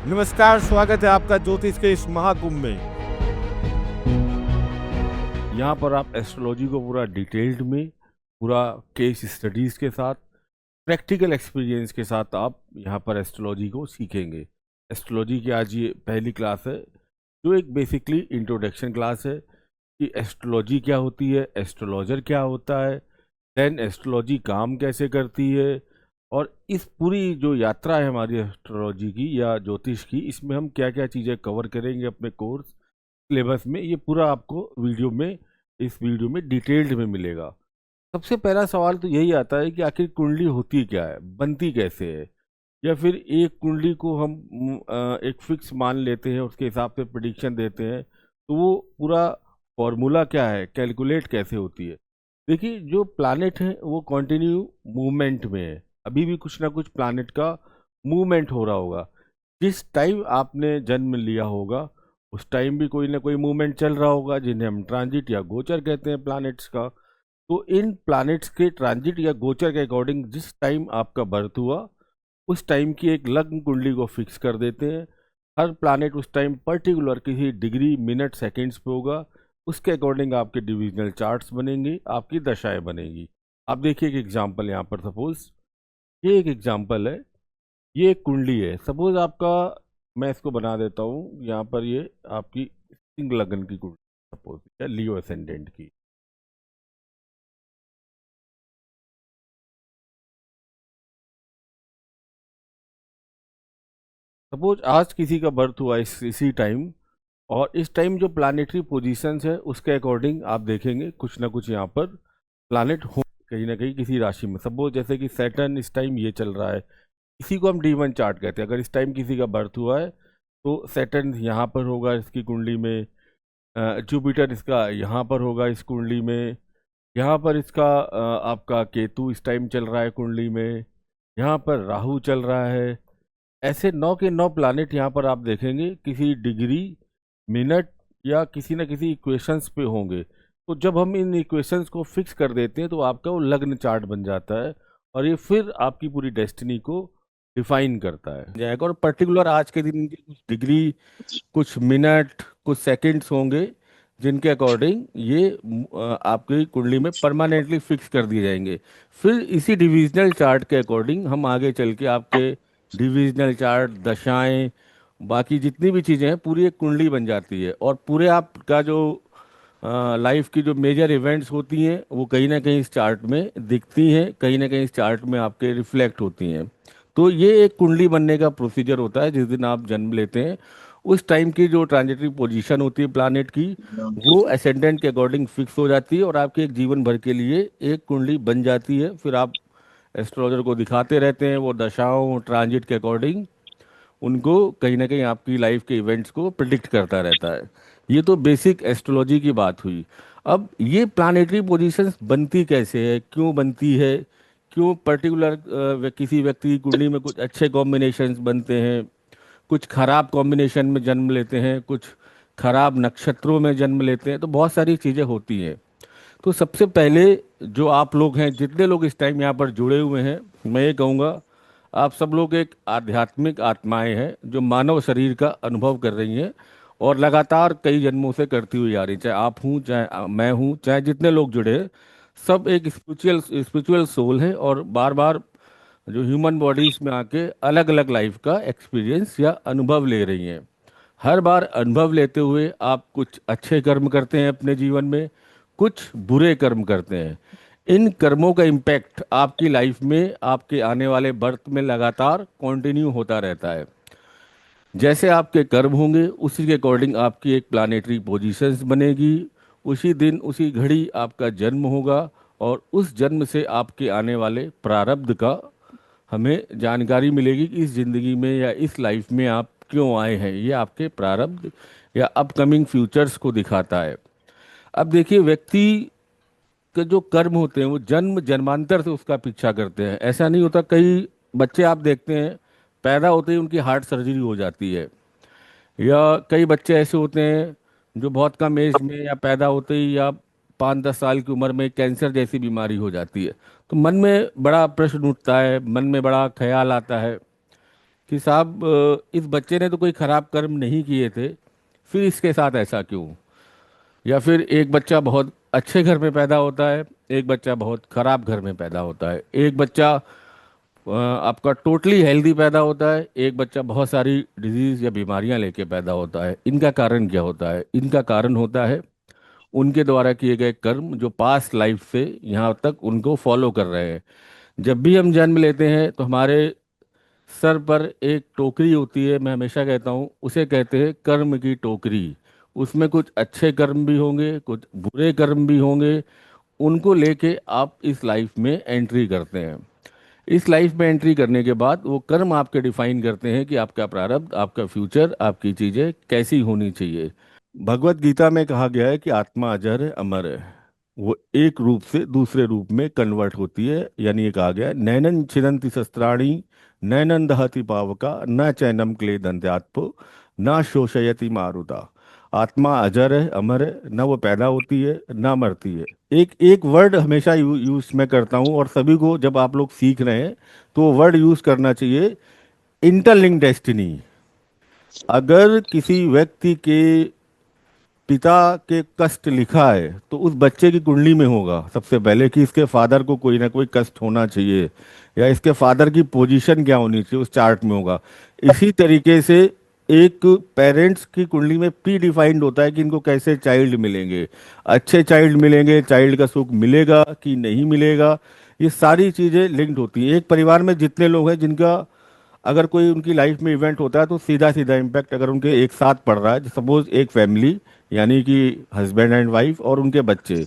नमस्कार, स्वागत है आपका ज्योतिष के इस महाकुंभ में। यहाँ पर आप एस्ट्रोलॉजी को पूरा डिटेल्ड में, पूरा केस स्टडीज के साथ, प्रैक्टिकल एक्सपीरियंस के साथ आप यहाँ पर एस्ट्रोलॉजी को सीखेंगे। एस्ट्रोलॉजी की आज ये पहली क्लास है, जो एक बेसिकली इंट्रोडक्शन क्लास है कि एस्ट्रोलॉजी क्या होती है, एस्ट्रोलॉजर क्या होता है, देन एस्ट्रोलॉजी काम कैसे करती है, और इस पूरी जो यात्रा है हमारी एस्ट्रोलॉजी की या ज्योतिष की, इसमें हम क्या क्या चीज़ें कवर करेंगे अपने कोर्स सिलेबस में, ये पूरा आपको इस वीडियो में डिटेल्ड में मिलेगा। सबसे पहला सवाल तो यही आता है कि आखिर कुंडली होती क्या है, बनती कैसे है, या फिर एक कुंडली को हम एक फिक्स मान लेते हैं, उसके हिसाब से प्रिडिक्शन देते हैं, तो वो पूरा फॉर्मूला क्या है, कैलकुलेट कैसे होती है। देखिए, जो प्लैनेट है वो कंटिन्यू मूवमेंट में है। अभी भी कुछ ना कुछ प्लैनेट का मूवमेंट हो रहा होगा। जिस टाइम आपने जन्म लिया होगा उस टाइम भी कोई ना कोई मूवमेंट चल रहा होगा, जिन्हें हम ट्रांजिट या गोचर कहते हैं प्लैनेट्स का। तो इन प्लैनेट्स के ट्रांजिट या गोचर के अकॉर्डिंग जिस टाइम आपका बर्थ हुआ उस टाइम की एक लग्न कुंडली को फिक्स कर देते हैं। हर प्लैनेट उस टाइम पर्टिकुलर किसी डिग्री, मिनट, सेकेंड्स पे होगा। उसके अकॉर्डिंग आपके डिविजनल चार्ट्स बनेंगे, आपकी दशाएं बनेंगी। आप देखिए एक एग्जांपल, यहाँ पर सपोज ये एक एग्जांपल है, ये एक कुंडली है। सपोज आपका, मैं इसको बना देता हूँ, यहाँ पर ये आपकी सिंह लग्न की कुंडली सपोज, या लियो असेंडेंट की। सपोज आज किसी का बर्थ हुआ इसी टाइम, और इस टाइम जो प्लानिटरी पोजीशंस है उसके अकॉर्डिंग आप देखेंगे कुछ ना कुछ यहाँ पर प्लानिट हो कहीं ना कहीं किसी राशि में। सपोज जैसे कि सैटर्न इस टाइम ये चल रहा है, इसी को हम D1 चार्ट कहते हैं। अगर इस टाइम किसी का बर्थ हुआ है तो सैटर्न यहाँ पर होगा इसकी कुंडली में, जुपिटर इसका यहाँ पर होगा इस कुंडली में, यहाँ पर इसका आपका केतु इस टाइम चल रहा है कुंडली में, यहाँ पर राहु चल रहा है। ऐसे 9 के 9 प्लानिट यहाँ पर आप देखेंगे किसी डिग्री, मिनट या किसी न किसी इक्वेशंस पे होंगे। तो जब हम इन इक्वेशंस को फिक्स कर देते हैं तो आपका वो लग्न चार्ट बन जाता है, और ये फिर आपकी पूरी डेस्टिनी को डिफाइन करता है जाएगा। और पर्टिकुलर आज के दिन की कुछ डिग्री, कुछ मिनट, कुछ सेकंड्स होंगे, जिनके अकॉर्डिंग ये आपकी कुंडली में परमानेंटली फिक्स कर दिए जाएंगे। फिर इसी डिविजनल चार्ट के अकॉर्डिंग हम आगे चल के आपके डिविजनल चार्ट, दशाएं, बाकी जितनी भी चीज़ें हैं, पूरी एक कुंडली बन जाती है। और पूरे आपका जो लाइफ की जो मेजर इवेंट्स होती हैं वो कहीं ना कहीं इस चार्ट में दिखती हैं, कहीं ना कहीं इस चार्ट में आपके रिफ्लेक्ट होती हैं। तो ये एक कुंडली बनने का प्रोसीजर होता है। जिस दिन आप जन्म लेते हैं उस टाइम की जो ट्रांजिटरी पोजीशन होती है प्लानेट की, वो असेंडेंट के अकॉर्डिंग फिक्स हो जाती है और आपके एक जीवन भर के लिए एक कुंडली बन जाती है। फिर आप एस्ट्रोलॉजर को दिखाते रहते हैं, वो दशाओं ट्रांजिट के अकॉर्डिंग उनको कहीं ना कहीं आपकी लाइफ के इवेंट्स को प्रिडिक्ट करता रहता है। ये तो बेसिक एस्ट्रोलॉजी की बात हुई। अब ये प्लानेटरी पोजीशंस बनती कैसे है, क्यों बनती है, क्यों पर्टिकुलर किसी व्यक्ति की कुंडली में कुछ अच्छे कॉम्बिनेशंस बनते हैं, कुछ खराब कॉम्बिनेशन में जन्म लेते हैं, कुछ खराब नक्षत्रों में जन्म लेते हैं, तो बहुत सारी चीज़ें होती हैं। तो सबसे पहले जो आप लोग हैं, जितने लोग इस टाइम यहाँ पर जुड़े हुए हैं, मैं ये कहूँगा आप सब लोग एक आध्यात्मिक आत्माएं हैं जो मानव शरीर का अनुभव कर रही हैं और लगातार कई जन्मों से करती हुई आ रही। चाहे आप हूँ, चाहे मैं हूँ, चाहे जितने लोग जुड़े हैं, सब एक स्पिरिचुअल स्पिरिचुअल सोल है और बार बार जो ह्यूमन बॉडीज में आके अलग अलग लाइफ का एक्सपीरियंस या अनुभव ले रही हैं। हर बार अनुभव लेते हुए आप कुछ अच्छे कर्म करते हैं अपने जीवन में, कुछ बुरे कर्म करते हैं। इन कर्मों का इम्पैक्ट आपकी लाइफ में, आपके आने वाले बर्थ में लगातार कंटिन्यू होता रहता है। जैसे आपके कर्म होंगे उसी के अकॉर्डिंग आपकी एक प्लानेटरी पोजीशंस बनेगी। उसी दिन उसी घड़ी आपका जन्म होगा और उस जन्म से आपके आने वाले प्रारब्ध का हमें जानकारी मिलेगी कि इस ज़िंदगी में या इस लाइफ में आप क्यों आए हैं। ये आपके प्रारब्ध या अपकमिंग फ्यूचर्स को दिखाता है। अब देखिए, व्यक्ति के जो कर्म होते हैं वो जन्म जन्मांतर से उसका पीछा करते हैं। ऐसा नहीं होता, कई बच्चे आप देखते हैं पैदा होते ही उनकी हार्ट सर्जरी हो जाती है, या कई बच्चे ऐसे होते हैं जो बहुत कम एज में या पैदा होते ही या 5-10 साल की उम्र में कैंसर जैसी बीमारी हो जाती है। तो मन में बड़ा प्रश्न उठता है, मन में बड़ा ख्याल आता है कि साहब इस बच्चे ने तो कोई खराब कर्म नहीं किए थे, फिर इसके साथ ऐसा क्यों। या फिर एक बच्चा बहुत अच्छे घर में पैदा होता है, एक बच्चा बहुत खराब घर में पैदा होता है, एक बच्चा आपका टोटली हेल्दी पैदा होता है, एक बच्चा बहुत सारी डिजीज या बीमारियां लेके पैदा होता है। इनका कारण क्या होता है? इनका कारण होता है उनके द्वारा किए गए कर्म जो पास्ट लाइफ से यहाँ तक उनको फॉलो कर रहे हैं। जब भी हम जन्म लेते हैं तो हमारे सर पर एक टोकरी होती है, मैं हमेशा कहता हूँ उसे कहते हैं कर्म की टोकरी। उसमें कुछ अच्छे कर्म भी होंगे, कुछ बुरे कर्म भी होंगे। उनको लेके आप इस लाइफ में एंट्री करते हैं। इस लाइफ में एंट्री करने के बाद वो कर्म आपके डिफाइन करते हैं कि आपका प्रारब्ध, आपका फ्यूचर, आपकी चीज़ें कैसी होनी चाहिए। भगवत गीता में कहा गया है कि आत्मा अजर है, अमर है। वो एक रूप से दूसरे रूप में कन्वर्ट होती है। यानी ये कहा गया है, नैनन छिदन्ति शस्त्राणि नैनन दहति पावका न चैनम क्ले दंत्यात्पो न शोषयति मारुता। आत्मा अजर है, अमर है, न वो पैदा होती है न मरती है। एक एक वर्ड हमेशा यूज मैं करता हूँ, और सभी को जब आप लोग सीख रहे हैं तो वो वर्ड यूज करना चाहिए, इंटरलिंक डेस्टिनी। अगर किसी व्यक्ति के पिता के कष्ट लिखा है तो उस बच्चे की कुंडली में होगा सबसे पहले कि इसके फादर को कोई ना कोई कष्ट होना चाहिए, या इसके फादर की पोजीशन क्या होनी चाहिए उस चार्ट में होगा। इसी तरीके से एक पेरेंट्स की कुंडली में प्री डिफाइंड होता है कि इनको कैसे चाइल्ड मिलेंगे, अच्छे चाइल्ड मिलेंगे, चाइल्ड का सुख मिलेगा कि नहीं मिलेगा। ये सारी चीज़ें लिंक्ड होती हैं। एक परिवार में जितने लोग हैं जिनका अगर कोई उनकी लाइफ में इवेंट होता है तो सीधा सीधा इम्पैक्ट अगर उनके एक साथ पड़ रहा है, सपोज एक फैमिली यानी कि हस्बैंड एंड वाइफ और उनके बच्चे,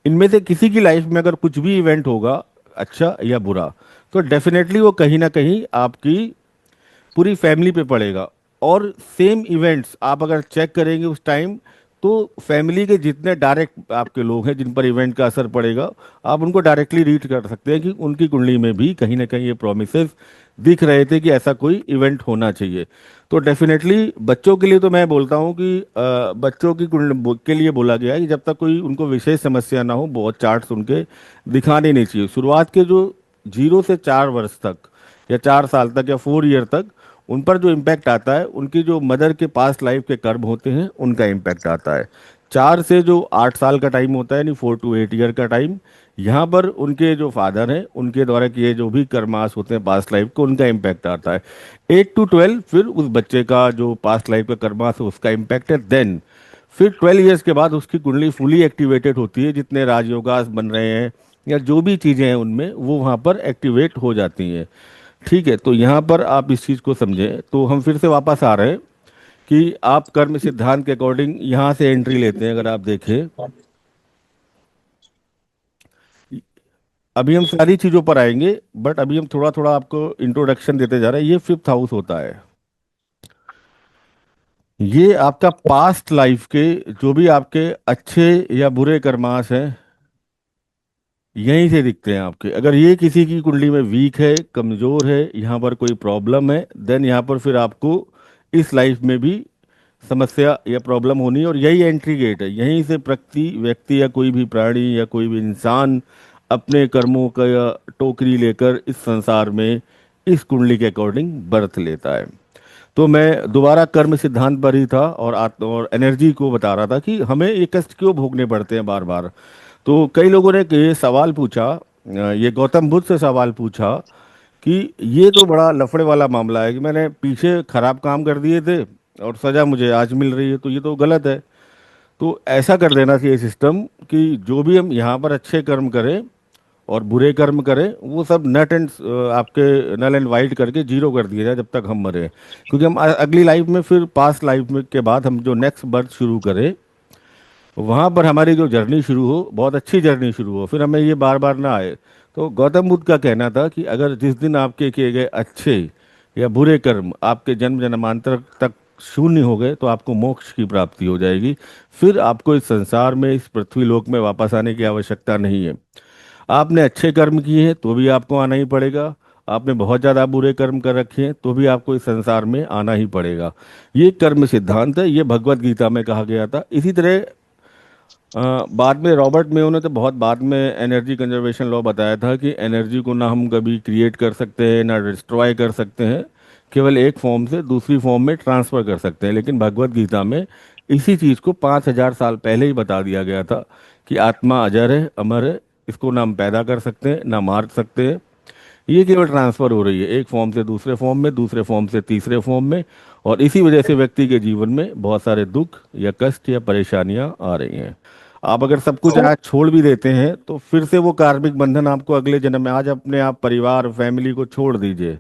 इनमें से किसी की लाइफ में अगर कुछ भी इवेंट होगा अच्छा या बुरा, तो डेफिनेटली वो कहीं ना कहीं आपकी पूरी फैमिली पे पड़ेगा। और सेम इवेंट्स आप अगर चेक करेंगे उस टाइम, तो फैमिली के जितने डायरेक्ट आपके लोग हैं जिन पर इवेंट का असर पड़ेगा, आप उनको डायरेक्टली रीड कर सकते हैं कि उनकी कुंडली में भी कहीं ना कहीं ये प्रोमिसेस दिख रहे थे कि ऐसा कोई इवेंट होना चाहिए। तो डेफिनेटली बच्चों के लिए तो मैं बोलता हूँ कि बच्चों की के लिए बोला गया है कि जब तक कोई उनको विशेष समस्या ना हो, बहुत चार्ट्स उनके दिखाने नहीं चाहिए। शुरुआत के जो 0 से 4 वर्ष तक या 4 साल तक या 4 ईयर तक उन पर जो इम्पैक्ट आता है, उनकी जो मदर के पास्ट लाइफ के कर्म होते हैं उनका इम्पैक्ट आता है। 4 से जो 8 साल का टाइम होता है, यानी 4 to 8 ईयर का टाइम, यहाँ पर उनके जो फादर हैं उनके द्वारा किए जो भी कर्मास होते हैं पास्ट लाइफ को, उनका इम्पैक्ट आता है। 8 to 12 फिर उस बच्चे का जो पास्ट लाइफ का कर्मास है उसका इम्पैक्ट है। देन फिर 12 ईयर्स के बाद उसकी कुंडली फुली एक्टिवेटेड होती है, जितने राजयोगास बन रहे हैं या जो भी चीज़ें हैं उनमें वो वहाँ पर एक्टिवेट हो जाती हैं। ठीक है, तो यहाँ पर आप इस चीज़ को समझें। तो हम फिर से वापस आ रहे हैं कि आप कर्म सिद्धांत के अकॉर्डिंग यहाँ से एंट्री लेते हैं। अगर आप देखें, अभी हम सारी चीज़ों पर आएंगे, बट अभी हम थोड़ा थोड़ा आपको इंट्रोडक्शन देते जा रहे हैं। ये फिफ्थ हाउस होता है, ये आपका पास्ट लाइफ के जो भी आपके अच्छे या बुरे कर्मास हैं यहीं से दिखते हैं आपके। अगर ये किसी की कुंडली में वीक है, कमज़ोर है, यहाँ पर कोई प्रॉब्लम है, देन यहाँ पर फिर आपको इस लाइफ में भी समस्या या प्रॉब्लम होनी है। और यही एंट्री गेट है, यहीं से प्रति व्यक्ति या कोई भी प्राणी या कोई भी इंसान अपने कर्मों का या टोकरी लेकर इस संसार में इस कुंडली के अकॉर्डिंग बर्थ लेता है। तो मैं दोबारा कर्म सिद्धांत पर ही था और आत्मा और एनर्जी को बता रहा था कि हमें ये कष्ट क्यों भोगने पड़ते हैं बार बार। तो कई लोगों ने ये सवाल पूछा, ये गौतम बुद्ध से सवाल पूछा कि ये तो बड़ा लफड़े वाला मामला है कि मैंने पीछे खराब काम कर दिए थे और सजा मुझे आज मिल रही है, तो ये तो गलत है। तो ऐसा कर देना चाहिए सिस्टम कि जो भी हम यहाँ पर अच्छे कर्म करें और बुरे कर्म करें वो सब नट एंड आपके नल एंड वाइट करके जीरो कर दिया जाए जब तक हम मरे। क्योंकि हम अगली लाइफ में फिर पास्ट लाइफ में के बाद हम जो नेक्स्ट बर्थ शुरू करें वहाँ पर हमारी जो जर्नी शुरू हो, बहुत अच्छी जर्नी शुरू हो, फिर हमें ये बार बार ना आए। तो गौतम बुद्ध का कहना था कि अगर जिस दिन आपके किए गए अच्छे या बुरे कर्म आपके जन्म जन्मांतर तक शून्य हो गए तो आपको मोक्ष की प्राप्ति हो जाएगी। फिर आपको इस संसार में, इस पृथ्वी लोक में वापस आने की आवश्यकता नहीं है। आपने अच्छे कर्म किए हैं तो भी आपको आना ही पड़ेगा, आपने बहुत ज़्यादा बुरे कर्म कर रखे हैं तो भी आपको इस संसार में आना ही पड़ेगा। ये कर्म सिद्धांत है, ये भगवत गीता में कहा गया था। इसी तरह बाद में रॉबर्ट मेयो ने तो बहुत बाद में एनर्जी कंजर्वेशन लॉ बताया था कि एनर्जी को ना हम कभी क्रिएट कर सकते हैं ना डिस्ट्रॉय कर सकते हैं, केवल एक फॉर्म से दूसरी फॉर्म में ट्रांसफर कर सकते हैं, लेकिन भगवत गीता में इसी चीज को 5,000 साल पहले ही बता दिया गया था कि आत्मा अजर है, अमर है, इसको ना हम पैदा कर सकते हैं ना मार सकते हैं, ये केवल ट्रांसफर हो रही है एक फॉर्म से दूसरे फॉर्म में, दूसरे फॉर्म से तीसरे फॉर्म में। और इसी वजह से व्यक्ति के जीवन में बहुत सारे दुख या कष्ट या परेशानियां आ रही हैं। आप अगर सब कुछ आज छोड़ भी देते हैं तो फिर से वो कार्मिक बंधन आपको अगले जन्म में, आज अपने आप परिवार फैमिली को छोड़ दीजिए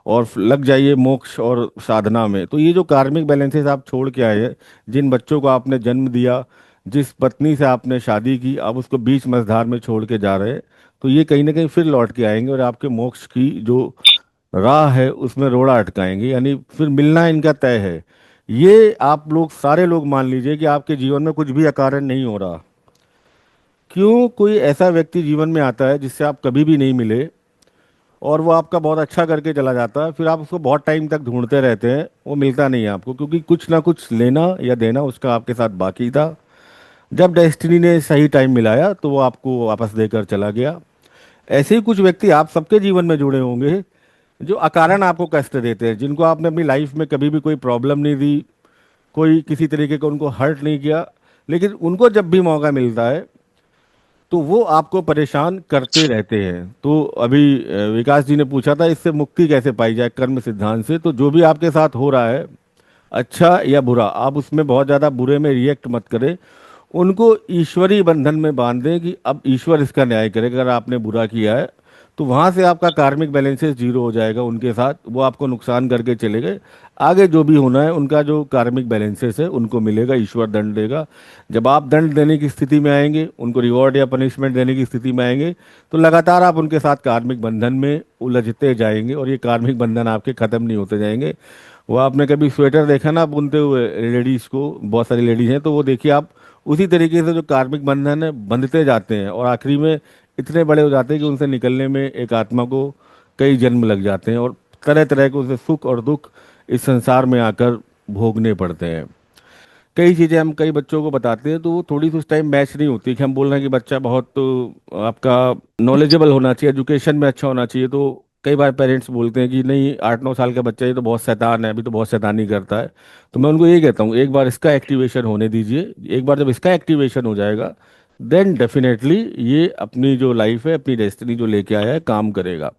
और लग जाइए मोक्ष और साधना में, तो ये जो कार्मिक बैलेंसेस आप छोड़ के आए हैं, जिन बच्चों को आपने जन्म दिया, जिस पत्नी से आपने शादी की, आप उसको बीच मझधार में छोड़ के जा रहे हैं, तो ये कहीं ना कहीं फिर लौट के आएंगे और आपके मोक्ष की जो राह है उसमें रोड़ा अटकाएंगे, यानी फिर मिलना इनका तय है। ये आप लोग सारे लोग मान लीजिए कि आपके जीवन में कुछ भी अकारण नहीं हो रहा। क्यों? कोई ऐसा व्यक्ति जीवन में आता है जिससे आप कभी भी नहीं मिले और वो आपका बहुत अच्छा करके चला जाता है, फिर आप उसको बहुत टाइम तक ढूंढते रहते हैं, वो मिलता नहीं है आपको, क्योंकि कुछ ना कुछ लेना या देना उसका आपके साथ बाकी था। जब डेस्टिनी ने सही टाइम मिलाया तो वो आपको वापस देकर चला गया। ऐसे ही कुछ व्यक्ति आप सबके जीवन में जुड़े होंगे जो अकारण आपको कष्ट देते हैं, जिनको आपने अपनी लाइफ में कभी भी कोई प्रॉब्लम नहीं दी, कोई किसी तरीके का उनको हर्ट नहीं किया, लेकिन उनको जब भी मौका मिलता है तो वो आपको परेशान करते रहते हैं। तो अभी विकास जी ने पूछा था इससे मुक्ति कैसे पाई जाए कर्म सिद्धांत से, तो जो भी आपके साथ हो रहा है, अच्छा या बुरा, आप उसमें बहुत ज़्यादा बुरे में रिएक्ट मत करें, उनको ईश्वरीय बंधन में बांध दें कि अब ईश्वर इसका न्याय करेगा। अगर आपने बुरा किया है तो वहां से आपका कार्मिक बैलेंसेस जीरो हो जाएगा उनके साथ, वो आपको नुकसान करके चले गए, आगे जो भी होना है उनका जो कार्मिक बैलेंसेस है उनको मिलेगा, ईश्वर दंड देगा। जब आप दंड देने की स्थिति में आएंगे, उनको रिवॉर्ड या पनिशमेंट देने की स्थिति में आएंगे, तो लगातार आप उनके साथ कार्मिक बंधन में उलझते जाएंगे और ये कार्मिक बंधन आपके खत्म नहीं होते जाएंगे। वो आपने कभी स्वेटर देखा ना बुनते हुए लेडीज को, बहुत सारी लेडीज हैं, तो वो देखिए आप उसी तरीके से जो कार्मिक बंधन है बंधते जाते हैं और आखिरी में इतने बड़े हो जाते हैं कि उनसे निकलने में एक आत्मा को कई जन्म लग जाते हैं और तरह तरह के उसे सुख और दुख इस संसार में आकर भोगने पड़ते हैं। कई चीज़ें हम कई बच्चों को बताते हैं तो वो थोड़ी सी उस टाइम मैच नहीं होती कि हम बोल रहे हैं कि बच्चा बहुत तो आपका नॉलेजेबल होना चाहिए, एजुकेशन में अच्छा होना चाहिए, तो कई बार पेरेंट्स बोलते हैं कि नहीं 8-9 साल का बच्चा ये तो बहुत शैतान है, अभी तो बहुत शैतानी करता है। तो मैं उनको ये कहता हूँ एक बार इसका एक्टिवेशन होने दीजिए, एक बार जब इसका एक्टिवेशन हो जाएगा देन डेफिनेटली ये अपनी जो लाइफ है, अपनी डेस्टिनी जो लेके आया है काम करेगा।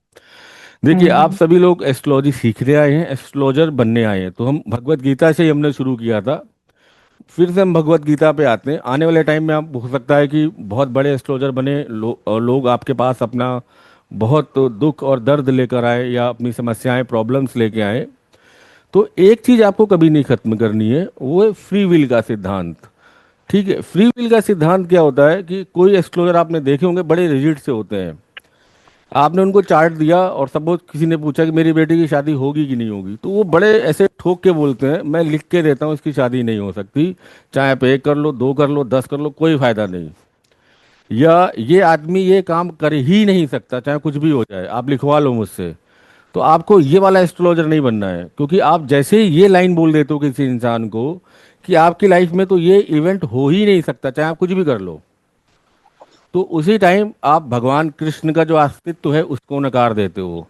देखिए आप सभी लोग एस्ट्रोलॉजी सीखने आए हैं, एस्ट्रोलॉजर बनने आए हैं, तो हम भगवत गीता से ही हमने शुरू किया था, फिर से हम भगवत गीता पे आते हैं। आने वाले टाइम में आप हो सकता है कि बहुत बड़े एस्ट्रोलॉजर बने और लोग आपके पास अपना बहुत दुख और दर्द लेकर आए या अपनी समस्याएं प्रॉब्लम्स लेके आए, तो एक चीज आपको कभी नहीं खत्म करनी है, वो है फ्री विल का सिद्धांत। ठीक है, फ्री विल का सिद्धांत क्या होता है कि कोई एस्ट्रोलॉजर आपने देखे होंगे बड़े रिजिड से होते हैं, आपने उनको चार्ट दिया और सपोज किसी ने पूछा कि मेरी बेटी की शादी होगी कि नहीं होगी, तो वो बड़े ऐसे ठोक के बोलते हैं मैं लिख के देता हूँ इसकी शादी नहीं हो सकती, चाहे आप 1 कर लो, 2 कर लो, 10 कर लो, कोई फायदा नहीं, या ये आदमी ये काम कर ही नहीं सकता चाहे कुछ भी हो जाए, आप लिखवा लो मुझसे। तो आपको ये वाला एस्ट्रोलॉजर नहीं बनना है, क्योंकि आप जैसे ही ये लाइन बोल देते हो किसी इंसान को कि आपकी लाइफ में तो ये इवेंट हो ही नहीं सकता चाहे आप कुछ भी कर लो, तो उसी टाइम आप भगवान कृष्ण का जो अस्तित्व है उसको नकार देते हो।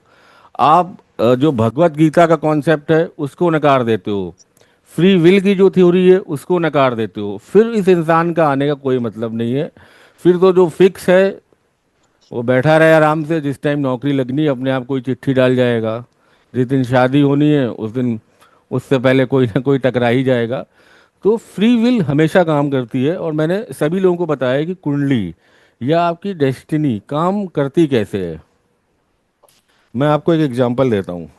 आप जो भगवत गीता का कॉन्सेप्ट है उसको नकार देते हो, फ्री विल की जो थ्योरी है उसको नकार देते हो, फिर इस इंसान का आने का कोई मतलब नहीं है। फिर तो जो फिक्स है वो बैठा रहे आराम से, जिस टाइम नौकरी लगनी है अपने आप कोई चिट्ठी डाल जाएगा, जिस दिन शादी होनी है उस दिन उससे पहले कोई ना कोई टकरा ही जाएगा। तो फ्री विल हमेशा काम करती है और मैंने सभी लोगों को बताया कि कुंडली या आपकी डेस्टिनी काम करती कैसे है। मैं आपको एक एग्जांपल देता हूँ।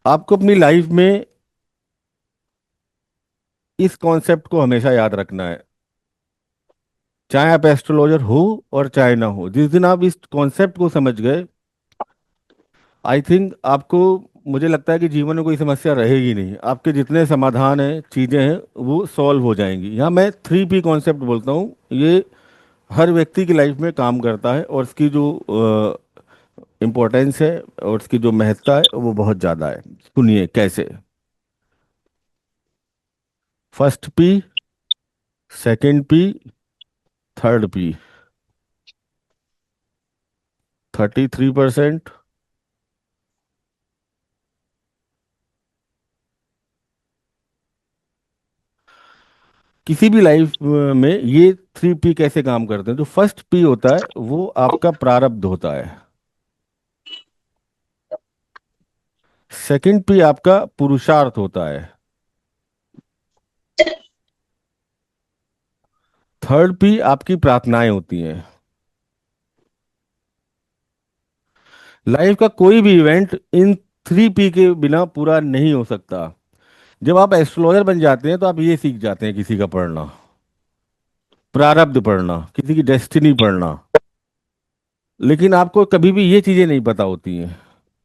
आपको अपनी लाइफ में इस कॉन्सेप्ट को हमेशा याद रखना है, चाहे आप एस्ट्रोलॉजर हो और चाहे ना हो, जिस दिन आप इस कॉन्सेप्ट को समझ गए, आई थिंक आपको, मुझे लगता है कि जीवन में कोई समस्या रहेगी नहीं, आपके जितने समाधान हैं चीज़ें हैं वो सॉल्व हो जाएंगी। यहाँ मैं 3P कॉन्सेप्ट बोलता हूँ, ये हर व्यक्ति की लाइफ में काम करता है और इसकी जो इम्पोर्टेंस है और इसकी जो महत्ता है वो बहुत ज़्यादा है। सुनिए कैसे। First P, second P, third P. 33%। किसी भी लाइफ में ये 3 P कैसे काम करते हैं? जो फर्स्ट पी होता है वो आपका प्रारब्ध होता है। सेकंड पी आपका पुरुषार्थ होता है। थर्ड पी आपकी प्रार्थनाएं होती हैं। लाइफ का कोई भी इवेंट इन 3 P के बिना पूरा नहीं हो सकता। जब आप एस्ट्रोलॉजर बन जाते हैं तो आप ये सीख जाते हैं किसी का पढ़ना, प्रारब्ध पढ़ना, किसी की डेस्टिनी पढ़ना। लेकिन आपको कभी भी ये चीजें नहीं पता होती हैं,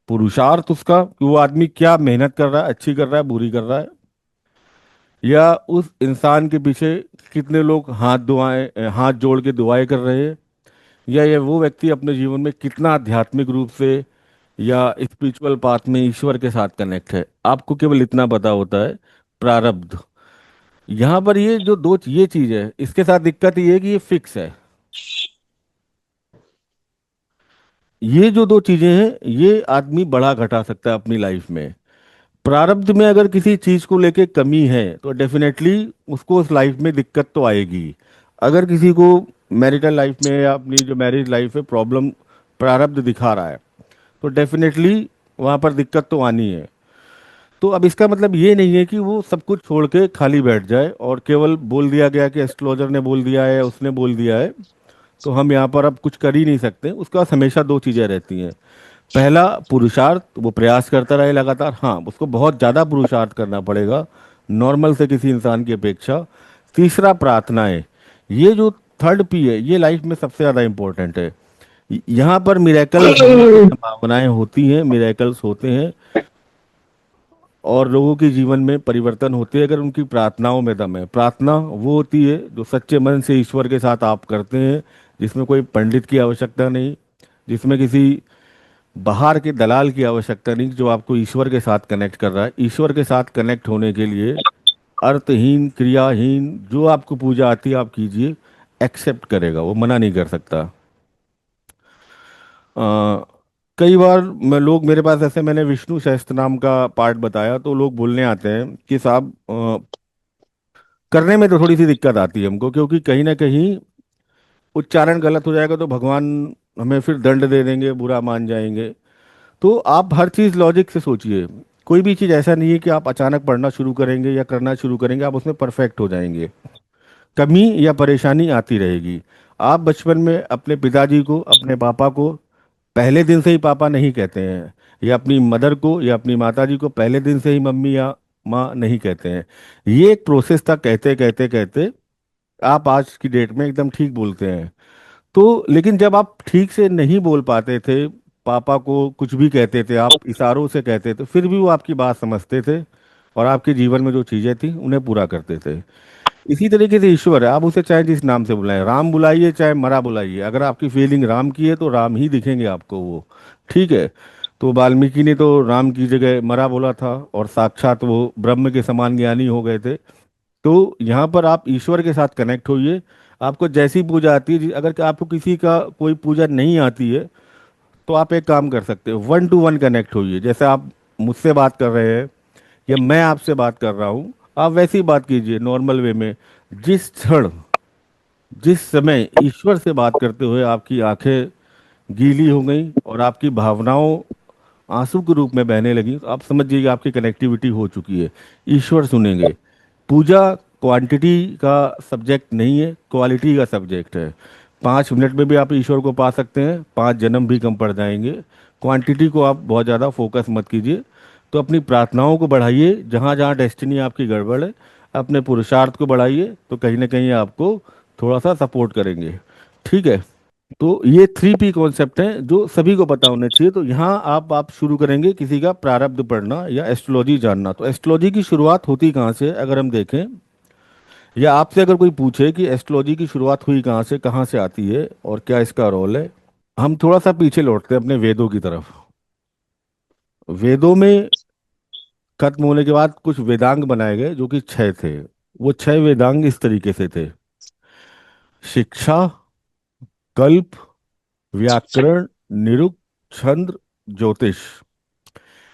पुरुषार्थ उसका कि वो आदमी क्या मेहनत कर रहा है, अच्छी कर रहा है, बुरी कर रहा है, या उस इंसान के पीछे कितने लोग हाथ जोड़ के दुआएं कर रहे हैं, या ये वो व्यक्ति अपने जीवन में कितना आध्यात्मिक रूप से या स्पिरिचुअल पाथ में ईश्वर के साथ कनेक्ट है। आपको केवल इतना पता होता है, प्रारब्ध। यहाँ पर ये जो ये चीज है, इसके साथ दिक्कत ये है कि ये फिक्स है। ये जो दो चीजें हैं ये आदमी बढ़ा घटा सकता है अपनी लाइफ में। प्रारब्ध में अगर किसी चीज को लेके कमी है तो डेफिनेटली उसको उस लाइफ में दिक्कत तो आएगी। अगर किसी को मैरिटल लाइफ में या अपनी जो मैरिज लाइफ है प्रॉब्लम प्रारब्ध दिखा रहा है तो डेफिनेटली वहां पर दिक्कत तो आनी है। तो अब इसका मतलब ये नहीं है कि वो सब कुछ छोड़ के खाली बैठ जाए और केवल बोल दिया गया कि एस्ट्रोलॉजर ने बोल दिया है, उसने बोल दिया है, तो हम यहाँ पर अब कुछ कर ही नहीं सकते। उसके पास हमेशा दो चीजें रहती हैं। पहला, पुरुषार्थ, वो प्रयास करता रहे लगातार। हाँ, उसको बहुत ज़्यादा पुरुषार्थ करना पड़ेगा नॉर्मल से किसी इंसान की अपेक्षा। तीसरा, प्रार्थनाएं। ये जो थर्ड पी है ये लाइफ में सबसे ज़्यादा इंपॉर्टेंट है। यहाँ पर मिरेकल होने की संभावनाएं होती हैं, मिरेकल्स होते हैं और लोगों के जीवन में परिवर्तन होते हैं अगर उनकी प्रार्थनाओं में दम है। प्रार्थना वो होती है जो सच्चे मन से ईश्वर के साथ आप करते हैं, जिसमें कोई पंडित की आवश्यकता नहीं, जिसमें किसी बाहर के दलाल की आवश्यकता नहीं, जो आपको ईश्वर के साथ कनेक्ट कर रहा है। ईश्वर के साथ कनेक्ट होने के लिए अर्थहीन, क्रियाहीन जो आपको पूजा आती है आप कीजिए, एक्सेप्ट करेगा, वो मना नहीं कर सकता। अ, कई बार मैं लोग मेरे पास ऐसे, मैंने विष्णु सहस्त्र नाम का पार्ट बताया तो लोग बोलने आते हैं कि साहब करने में तो थोड़ी सी दिक्कत आती है हमको, क्योंकि कहीं ना कहीं उच्चारण गलत हो जाएगा तो भगवान हमें फिर दंड दे देंगे, बुरा मान जाएंगे। तो आप हर चीज़ लॉजिक से सोचिए। कोई भी चीज़ ऐसा नहीं है कि आप अचानक पढ़ना शुरू करेंगे या करना शुरू करेंगे आप उसमें परफेक्ट हो जाएंगे। कमी या परेशानी आती रहेगी। आप बचपन में अपने पिताजी को, अपने पापा को पहले दिन से ही पापा नहीं कहते हैं, या अपनी मदर को या अपनी माताजी को पहले दिन से ही मम्मी या माँ नहीं कहते हैं। ये एक प्रोसेस था, कहते कहते कहते आप आज की डेट में एकदम ठीक बोलते हैं। तो लेकिन जब आप ठीक से नहीं बोल पाते थे, पापा को कुछ भी कहते थे, आप इशारों से कहते थे, फिर भी वो आपकी बात समझते थे और आपके जीवन में जो चीजें थी उन्हें पूरा करते थे। इसी तरीके से ईश्वर है, आप उसे चाहे जिस नाम से बुलाएं, राम बुलाइए चाहे मरा बुलाइए, अगर आपकी फीलिंग राम की है तो राम ही दिखेंगे आपको वो। ठीक है। तो वाल्मीकि ने तो राम की जगह मरा बोला था और साक्षात वो ब्रह्म के समान ज्ञानी हो गए थे। तो यहाँ पर आप ईश्वर के साथ कनेक्ट होइए। आपको जैसी पूजा आती है, अगर आपको किसी का कोई पूजा नहीं आती है तो आप एक काम कर सकते हो, 1 to 1 कनेक्ट होइए। जैसे आप मुझसे बात कर रहे हैं या मैं आपसे बात कर रहा हूँ, आप वैसी ही बात कीजिए नॉर्मल वे में। जिस क्षण, जिस समय ईश्वर से बात करते हुए आपकी आंखें गीली हो गई और आपकी भावनाओं आंसू के रूप में बहने लगी, तो आप समझ जाइए आपकी कनेक्टिविटी हो चुकी है। ईश्वर सुनेंगे। पूजा क्वांटिटी का सब्जेक्ट नहीं है, क्वालिटी का सब्जेक्ट है। 5 मिनट में भी आप ईश्वर को पा सकते हैं, 5 जन्म भी कम पड़ जाएंगे। क्वांटिटी को आप बहुत ज़्यादा फोकस मत कीजिए। तो अपनी प्रार्थनाओं को बढ़ाइए, जहाँ जहाँ डेस्टिनी आपकी गड़बड़ है अपने पुरुषार्थ को बढ़ाइए, तो कहीं ना कहीं आपको थोड़ा सा सपोर्ट करेंगे। ठीक है। तो ये 3 P कॉन्सेप्ट है जो सभी को पता होने चाहिए। तो यहाँ आप शुरू करेंगे किसी का प्रारब्ध पढ़ना या एस्ट्रोलॉजी जानना। तो एस्ट्रोलॉजी की शुरुआत होती कहाँ से अगर हम देखें, या आपसे अगर कोई पूछे कि एस्ट्रोलॉजी की शुरुआत हुई कहाँ से आती है और क्या इसका रोल है, हम थोड़ा सा पीछे लौटते हैं अपने वेदों की तरफ। वेदों में खत्म होने के बाद कुछ वेदांग बनाए गए जो कि 6 थे। वो 6 वेदांग इस तरीके से थे: शिक्षा, कल्प, व्याकरण, निरुक्त, छंद, ज्योतिष,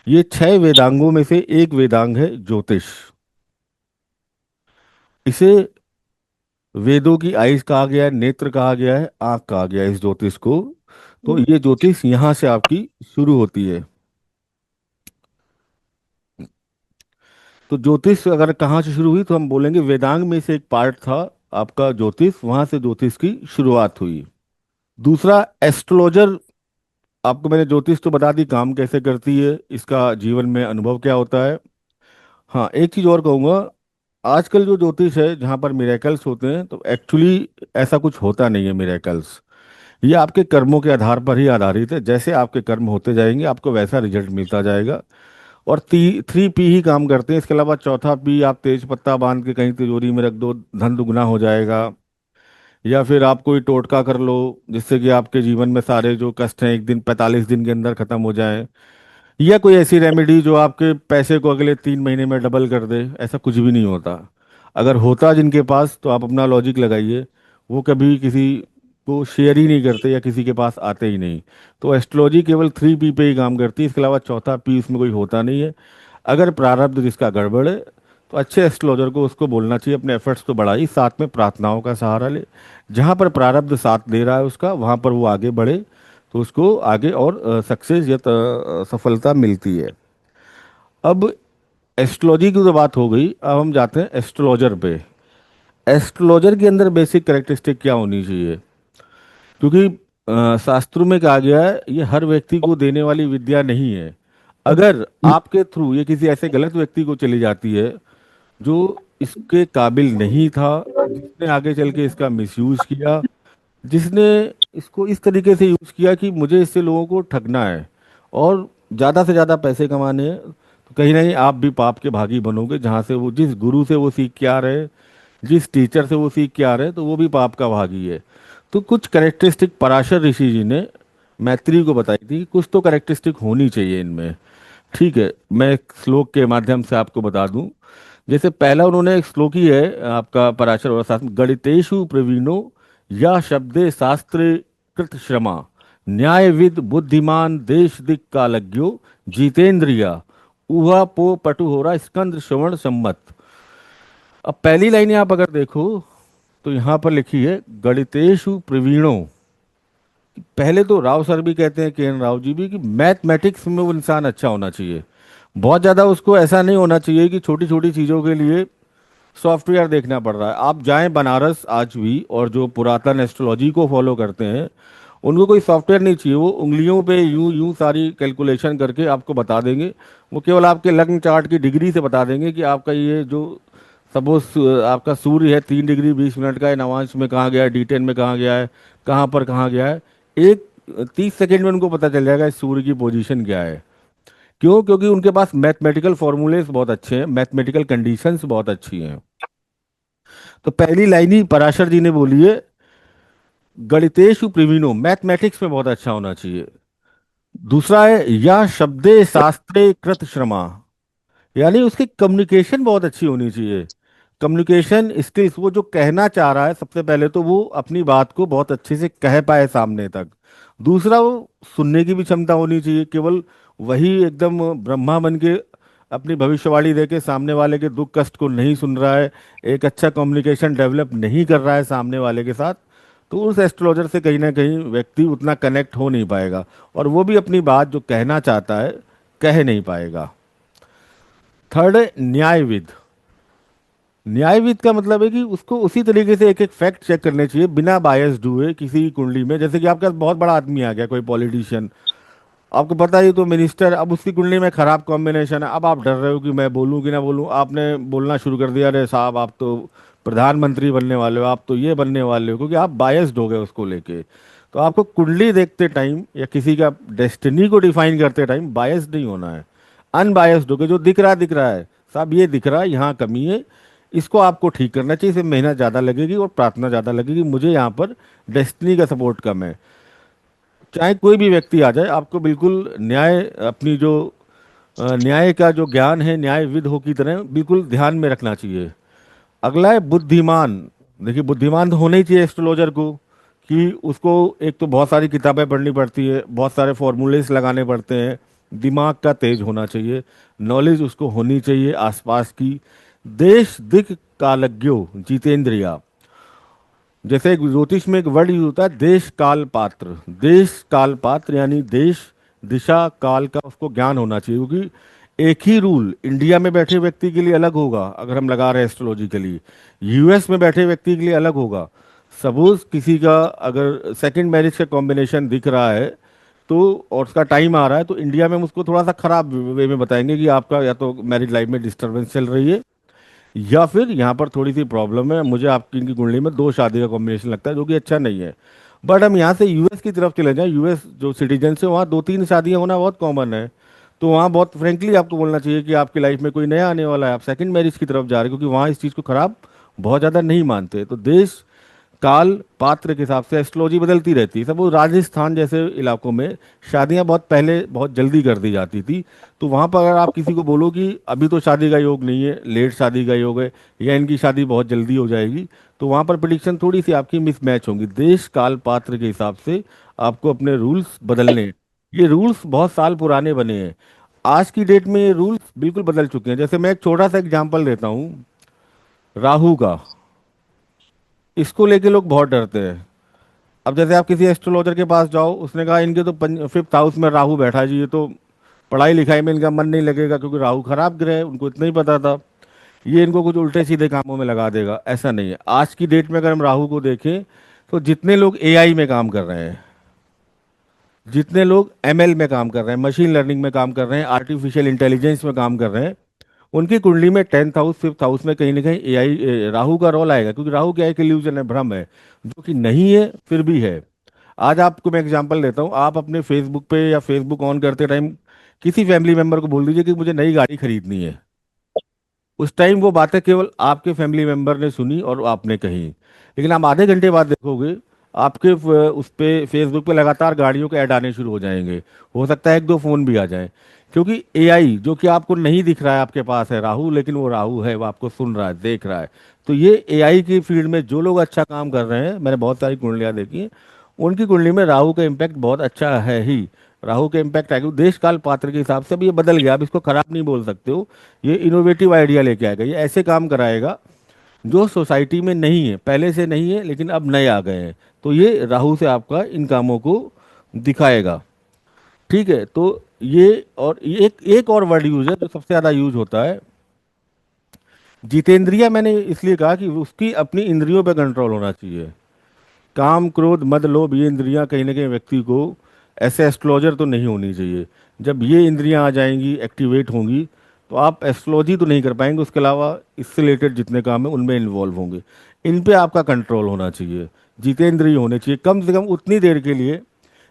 ये 6 वेदांगों में से एक वेदांग है ज्योतिष। इसे वेदों की आइज कहा गया है, नेत्र कहा गया है, आंख कहा गया है इस ज्योतिष को। तो ये ज्योतिष यहाँ से आपकी शुरू होती है। तो ज्योतिष अगर कहाँ से शुरू हुई तो हम बोलेंगे वेदांग में से एक पार्ट था आपका ज्योतिष, वहां से ज्योतिष की शुरुआत हुई। दूसरा एस्ट्रोलॉजर, आपको मैंने ज्योतिष तो बता दी काम कैसे करती है, इसका जीवन में अनुभव क्या होता है। हाँ, एक चीज और कहूंगा, आजकल जो ज्योतिष है जहाँ पर मिरेकल्स होते हैं, तो एक्चुअली ऐसा कुछ होता नहीं है मिरेकल्स। ये आपके कर्मों के आधार पर ही आधारित है, जैसे आपके कर्म होते जाएंगे आपको वैसा रिजल्ट मिलता जाएगा। और 3 P ही काम करते हैं, इसके अलावा चौथा P आप तेज पत्ता बांध के कहीं तिजोरी में रख दो, धन दुगना हो जाएगा। या फिर आप कोई टोटका कर लो जिससे कि आपके जीवन में सारे जो कष्ट हैं एक दिन 45 दिन के अंदर खत्म हो जाएं। या कोई ऐसी रेमेडी जो आपके पैसे को अगले 3 महीने में डबल कर दे, ऐसा कुछ भी नहीं होता। अगर होता जिनके पास तो आप अपना लॉजिक लगाइए, वो कभी किसी को शेयर ही नहीं करते या किसी के पास आते ही नहीं। तो एस्ट्रोलॉजी केवल 3 P पे ही काम करती है, इसके अलावा चौथा P इसमें कोई होता नहीं है। अगर प्रारब्ध जिसका गड़बड़ है तो अच्छे एस्ट्रोलॉजर को उसको बोलना चाहिए अपने एफर्ट्स तो बढ़ाई, साथ में प्रार्थनाओं का सहारा ले। जहाँ पर प्रारब्ध साथ दे रहा है उसका, वहाँ पर वो आगे बढ़े, तो उसको आगे और सक्सेस या सफलता मिलती है। अब एस्ट्रोलॉजी की तो बात हो गई, अब हम जाते हैं एस्ट्रोलॉजर पे। एस्ट्रोलॉजर के अंदर बेसिक कैरेक्टरिस्टिक क्या होनी चाहिए, क्योंकि शास्त्रों में कहा गया है ये हर व्यक्ति को देने वाली विद्या नहीं है। अगर आपके थ्रू ये किसी ऐसे गलत व्यक्ति को चली जाती है जो इसके काबिल नहीं था, जिसने आगे चल के इसका मिसयूज किया, जिसने इसको इस तरीके से यूज किया कि मुझे इससे लोगों को ठगना है और ज़्यादा से ज़्यादा पैसे कमाने हैं, तो कहीं ना कहीं आप भी पाप के भागी बनोगे। जहाँ से वो जिस गुरु से वो सीख के आ रहे हैं, जिस टीचर से वो सीख के आ रहे हैं, तो वो भी पाप का भागी है। तो कुछ करेक्टरिस्टिक पराशर ऋषि जी ने मैत्री को बताई थी कि कुछ तो करेक्टरिस्टिक होनी चाहिए इनमें। ठीक है, मैं एक श्लोक के माध्यम से आपको बता दूं। जैसे पहला उन्होंने एक श्लोक ही है आपका पराशर और शास्त्र में, गणितेषु प्रवीणो या शब्दे शास्त्रे कृत श्रमा, न्यायविद बुद्धिमान देश दिक कालज्ञो, जितेंद्रिया उहा पो पटु हो रहा स्कंद श्रवण सम्मत। अब पहली लाइन आप अगर देखो तो यहाँ पर लिखी है गणितेषु प्रवीणो। पहले तो राव सर भी कहते हैं, के एन राव जी भी, कि मैथमेटिक्स में वो इंसान अच्छा होना चाहिए। बहुत ज़्यादा उसको ऐसा नहीं होना चाहिए कि छोटी छोटी चीज़ों के लिए सॉफ्टवेयर देखना पड़ रहा है। आप जाएं बनारस आज भी, और जो पुरातन एस्ट्रोलॉजी को फॉलो करते हैं उनको कोई सॉफ्टवेयर नहीं चाहिए, वो उंगलियों पे यूं यूं सारी कैलकुलेशन करके आपको बता देंगे। वो केवल आपके लग्न चार्ट की डिग्री से बता देंगे कि आपका ये जो सपोज आपका सूर्य है 3 डिग्री 20 मिनट का है, नवांश में कहाँ गया है, D10 में कहाँ गया है, कहाँ पर कहाँ गया है, एक 30 सेकेंड में उनको पता चल जाएगा इस सूर्य की पोजीशन क्या है। क्यों? क्योंकि उनके पास मैथमेटिकल फॉर्मूलेस बहुत अच्छे हैं, मैथमेटिकल कंडीशंस बहुत अच्छी हैं। तो पहली लाइन ही पराशर जी ने बोली है, गणितेषु प्रवीणो, मैथमेटिक्स में बहुत अच्छा होना चाहिए। दूसरा है या शब्दे शास्त्रे कृत श्रमा, यानी उसकी कम्युनिकेशन बहुत अच्छी होनी चाहिए। कम्युनिकेशन स्किल्स, वो जो कहना चाह रहा है सबसे पहले तो वो अपनी बात को बहुत अच्छे से कह पाए सामने तक। दूसरा, वो सुनने की भी क्षमता होनी चाहिए, केवल वही एकदम ब्रह्मा बन के अपनी भविष्यवाणी दे के सामने वाले के दुख कष्ट को नहीं सुन रहा है, एक अच्छा कम्युनिकेशन डेवलप नहीं कर रहा है सामने वाले के साथ, तो उस एस्ट्रोलॉजर से कहीं ना कहीं व्यक्ति उतना कनेक्ट हो नहीं पाएगा, और वो भी अपनी बात जो कहना चाहता है कह नहीं पाएगा। थर्ड है न्यायविद। न्यायविद का मतलब है कि उसको उसी तरीके से एक एक फैक्ट चेक करने चाहिए बिना बायस्ड हुए किसी की कुंडली में। जैसे कि आपके पास बहुत बड़ा आदमी आ गया, कोई पॉलिटिशियन, आपको पता है ये तो मिनिस्टर, अब उसकी कुंडली में खराब कॉम्बिनेशन है, अब आप डर रहे हो कि मैं बोलूं कि ना बोलूं, आपने बोलना शुरू कर दिया, अरे साहब आप तो प्रधानमंत्री बनने वाले हो, आप तो ये बनने वाले हो, क्योंकि आप बायस्ड हो गए उसको लेके। तो आपको कुंडली देखते टाइम या किसी का डेस्टिनी को डिफाइन करते टाइम बायस्ड नहीं होना है, अनबायस्ड होकर जो दिख रहा है साहब, ये दिख रहा है यहाँ कमी है, इसको आपको ठीक करना चाहिए, इसमें मेहनत ज़्यादा लगेगी और प्रार्थना ज़्यादा लगेगी, मुझे यहाँ पर डेस्टिनी का सपोर्ट कम है। चाहे कोई भी व्यक्ति आ जाए, आपको बिल्कुल न्याय, अपनी जो न्याय का जो ज्ञान है न्यायविद हो की तरह बिल्कुल ध्यान में रखना चाहिए। अगला है बुद्धिमान। देखिए बुद्धिमान तो होना ही चाहिए एस्ट्रोलॉजर को, कि उसको एक तो बहुत सारी किताबें पढ़नी पड़ती है, बहुत सारे फॉर्मूलेस लगाने पड़ते हैं, दिमाग का तेज होना चाहिए, नॉलेज उसको होनी चाहिए आसपास की। देश दिक कालज्ञो जितेंद्रिया, जैसे एक ज्योतिष में एक वर्ड यूज होता है देश काल पात्र। देश काल पात्र यानी देश, दिशा, काल का उसको ज्ञान होना चाहिए, क्योंकि एक ही रूल इंडिया में बैठे व्यक्ति के लिए अलग होगा अगर हम लगा रहे हैं एस्ट्रोलॉजिकली, यूएस में बैठे व्यक्ति के लिए अलग होगा। सपोज किसी का अगर सेकंड मैरिज का कॉम्बिनेशन दिख रहा है तो, और उसका टाइम आ रहा है, तो इंडिया में हम उसको थोड़ा सा खराब वे में बताएंगे कि आपका या तो मैरिज लाइफ में डिस्टर्बेंस चल रही है, या फिर यहाँ पर थोड़ी सी प्रॉब्लम है, मुझे आपकी इनकी कुंडली में दो शादी का कॉम्बिनेशन लगता है जो कि अच्छा नहीं है। बट हम यहाँ से यूएस की तरफ चले जाएं, यूएस जो सिटीजन है वहाँ दो तीन शादियाँ होना बहुत कॉमन है। तो वहाँ बहुत फ्रेंकली आपको बोलना चाहिए कि आपकी लाइफ में कोई नया आने वाला है, आप सेकंड मैरिज की तरफ जा रहे हैं, क्योंकि वहाँ इस चीज़ को खराब बहुत ज़्यादा नहीं मानते। तो देश काल पात्र के हिसाब से एस्ट्रोलॉजी बदलती रहती है। सब वो राजस्थान जैसे इलाकों में शादियां बहुत पहले बहुत जल्दी कर दी जाती थी, तो वहां पर अगर आप किसी को बोलो कि अभी तो शादी का योग नहीं है, लेट शादी का योग है, या इनकी शादी बहुत जल्दी हो जाएगी, तो वहां पर प्रिडिक्शन थोड़ी सी आपकी मिसमैच होंगी। देश काल पात्र के हिसाब से आपको अपने रूल्स बदलने हैं। ये रूल्स बहुत साल पुराने बने हैं, आज की डेट में ये रूल्स बिल्कुल बदल चुके हैं। जैसे मैं एक छोटा सा एग्जाम्पल देता हूँ, राहु का। इसको लेके लोग बहुत डरते हैं। अब जैसे आप किसी एस्ट्रोलॉजर के पास जाओ, उसने कहा इनके तो फिफ्थ हाउस में राहु बैठा है जी, ये तो पढ़ाई लिखाई में इनका मन नहीं लगेगा क्योंकि राहु खराब ग्रह है, उनको इतना ही पता था, ये इनको कुछ उल्टे सीधे कामों में लगा देगा। ऐसा नहीं है। आज की डेट में अगर हम राहु को देखें तो जितने लोग एआई में काम कर रहे हैं, जितने लोग एमएल में काम कर रहे हैं, मशीन लर्निंग में काम कर रहे हैं, आर्टिफिशियल इंटेलिजेंस में काम कर रहे हैं, उनकी कुंडली में टेंथ हाउस फिफ्थ हाउस में कहीं ना कहीं एआई राहु का रोल आएगा, क्योंकि राहु क्या एक इल्यूजन है, भ्रम है, जो कि नहीं है फिर भी है। आज आपको मैं एग्जांपल देता हूँ, आप अपने फेसबुक पे या फेसबुक ऑन करते टाइम किसी फैमिली मेंबर को बोल दीजिए कि मुझे नई गाड़ी खरीदनी है, उस टाइम वो बातें केवल आपके फैमिली मेंबर ने सुनी और आपने कही, लेकिन आप आधे घंटे बाद देखोगे आपके उस पे फेसबुक पे लगातार गाड़ियों के ऐड आने शुरू हो जाएंगे। हो सकता है एक दो फोन भी आ जाए, क्योंकि एआई जो कि आपको नहीं दिख रहा है, आपके पास है राहु, लेकिन वो राहु है, वो आपको सुन रहा है, देख रहा है। तो ये एआई की फील्ड में जो लोग अच्छा काम कर रहे हैं, मैंने बहुत सारी कुंडलियां देखी हैं, उनकी कुंडली में राहु का इम्पैक्ट बहुत अच्छा है ही। राहु के इम्पैक्ट आएगा देश काल पात्र के हिसाब से। अब ये बदल गया, अब इसको खराब नहीं बोल सकते हो, ये इनोवेटिव आइडिया लेके आएगा, ये ऐसे काम कराएगा जो सोसाइटी में नहीं है, पहले से नहीं है लेकिन अब नए आ गए हैं। तो ये राहु से आपका इन कामों को दिखाएगा। ठीक है, तो ये, और ये एक और वर्ड यूज है जो सबसे ज्यादा यूज होता है, जितेंद्रिया। मैंने इसलिए कहा कि उसकी अपनी इंद्रियों पे कंट्रोल होना चाहिए। काम क्रोध मद लोभ ये इंद्रियां कहीं ना कहीं व्यक्ति को, ऐसे एस्ट्रोलॉजर तो नहीं होनी चाहिए। जब ये इंद्रियां आ जाएंगी, एक्टिवेट होंगी, तो आप एस्ट्रोलॉजी तो नहीं कर पाएंगे, उसके अलावा इससे रिलेटेड जितने काम है उनमें इन्वॉल्व होंगे। इन पे आपका कंट्रोल होना चाहिए, जितेंद्रिय होने चाहिए कम से कम उतनी देर के लिए,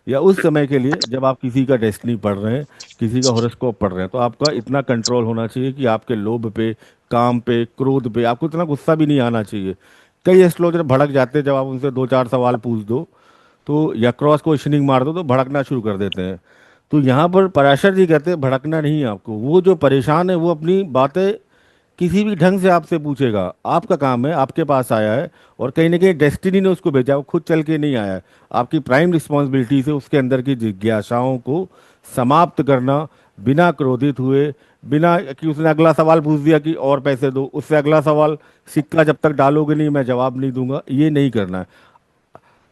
या उस समय के लिए जब आप किसी का डेस्टिनी पढ़ रहे हैं, किसी का हॉरोस्कोप पढ़ रहे हैं, तो आपका इतना कंट्रोल होना चाहिए कि आपके लोभ पे, काम पे, क्रोध पे आपको इतना गुस्सा भी नहीं आना चाहिए। कई एस्ट्रोलॉजर भड़क जाते हैं, जब आप उनसे दो चार सवाल पूछ दो तो, या क्रॉस क्वेश्चनिंग मार दो तो भड़कना शुरू कर देते हैं। तो यहाँ पर पराशर जी कहते हैं भड़कना नहीं है आपको, वो जो परेशान है वो अपनी बातें किसी भी ढंग से आपसे पूछेगा। आपका काम है, आपके पास आया है और कहीं ना कहीं डेस्टिनी ने उसको भेजा, वो खुद चल के नहीं आया है। आपकी प्राइम रिस्पॉन्सिबिलिटी से उसके अंदर की जिज्ञासाओं को समाप्त करना, बिना क्रोधित हुए, बिना कि उसने अगला सवाल पूछ दिया कि और पैसे दो, उससे अगला सवाल सिक्का जब तक डालोगे नहीं मैं जवाब नहीं दूंगा, ये नहीं करना है।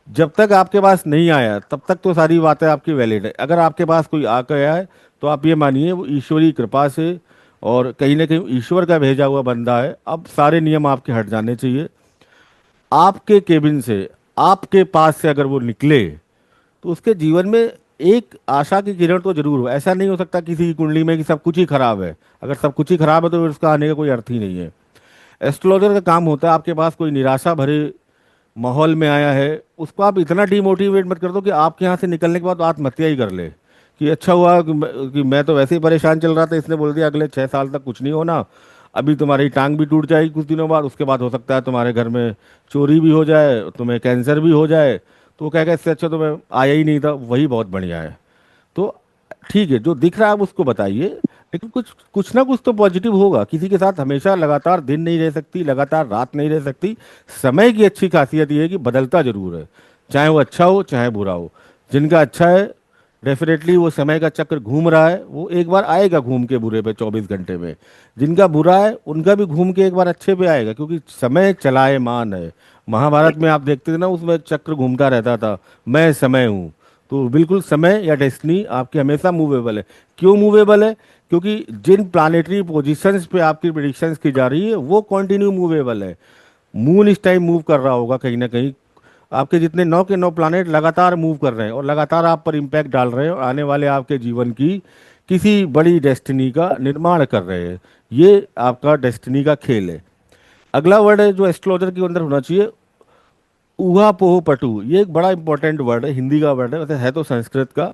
जब तक आपके पास नहीं आया तब तक तो सारी बातें आपकी वैलिड है। अगर आपके पास कोई आ गया है तो आप ये मानिए वो ईश्वरीय कृपा से और कहीं ना कहीं ईश्वर का भेजा हुआ बंदा है। अब सारे नियम आपके हट जाने चाहिए। आपके केबिन से, आपके पास से अगर वो निकले तो उसके जीवन में एक आशा की किरण तो जरूर हो। ऐसा नहीं हो सकता किसी की कुंडली में कि सब कुछ ही खराब है। अगर सब कुछ ही खराब है तो फिर उसका आने का कोई अर्थ ही नहीं है। एस्ट्रोलॉजर का काम होता है, आपके पास कोई निराशा भरे माहौल में आया है, उसको आप इतना डिमोटिवेट मत कर दो कि आपके यहाँ से निकलने के बाद वो आत्महत्या ही कर ले, कि अच्छा हुआ कि मैं तो वैसे ही परेशान चल रहा था, इसने बोल दिया अगले 6 साल तक कुछ नहीं होना, अभी तुम्हारी टांग भी टूट जाएगी कुछ दिनों बाद, उसके बाद हो सकता है तुम्हारे घर में चोरी भी हो जाए, तुम्हें कैंसर भी हो जाए। तो वो कहेगा इससे अच्छा तो मैं आया ही नहीं था, वही बहुत बढ़िया है। तो ठीक है, जो दिख रहा है आप उसको बताइए, लेकिन कुछ कुछ ना कुछ तो पॉजिटिव होगा। किसी के साथ हमेशा लगातार दिन नहीं रह सकती, लगातार रात नहीं रह सकती। समय की अच्छी खासियत ये है कि बदलता जरूर है। चाहे वो अच्छा हो चाहे बुरा हो। जिनका अच्छा है, डेफिनेटली वो समय का चक्र घूम रहा है, वो एक बार आएगा घूम के बुरे पे 24 घंटे में। जिनका बुरा है उनका भी घूम के एक बार अच्छे पे आएगा, क्योंकि समय चलायमान है। महाभारत में आप देखते थे ना, उसमें चक्र घूमता रहता था, मैं समय हूँ। तो बिल्कुल समय या डेस्टिनी आपकी हमेशा मूवेबल है। क्यों मूवेबल है? क्योंकि जिन प्लानिटरी पोजीशंस पे आपकी प्रिडिक्शंस की जा रही है वो कंटिन्यू मूवेबल है। मून इस टाइम मूव कर रहा होगा कहीं ना कहीं, आपके जितने 9 के 9 प्लानेट लगातार मूव कर रहे हैं और लगातार आप पर इम्पैक्ट डाल रहे हैं और आने वाले आपके जीवन की किसी बड़ी डेस्टिनी का निर्माण कर रहे हैं। ये आपका डेस्टिनी का खेल है। अगला वर्ड है जो एस्ट्रोलॉजर के अंदर होना चाहिए, ऊहा पोह पटु। ये एक बड़ा इंपॉर्टेंट वर्ड है, हिंदी का वर्ड है, वैसे है तो संस्कृत का।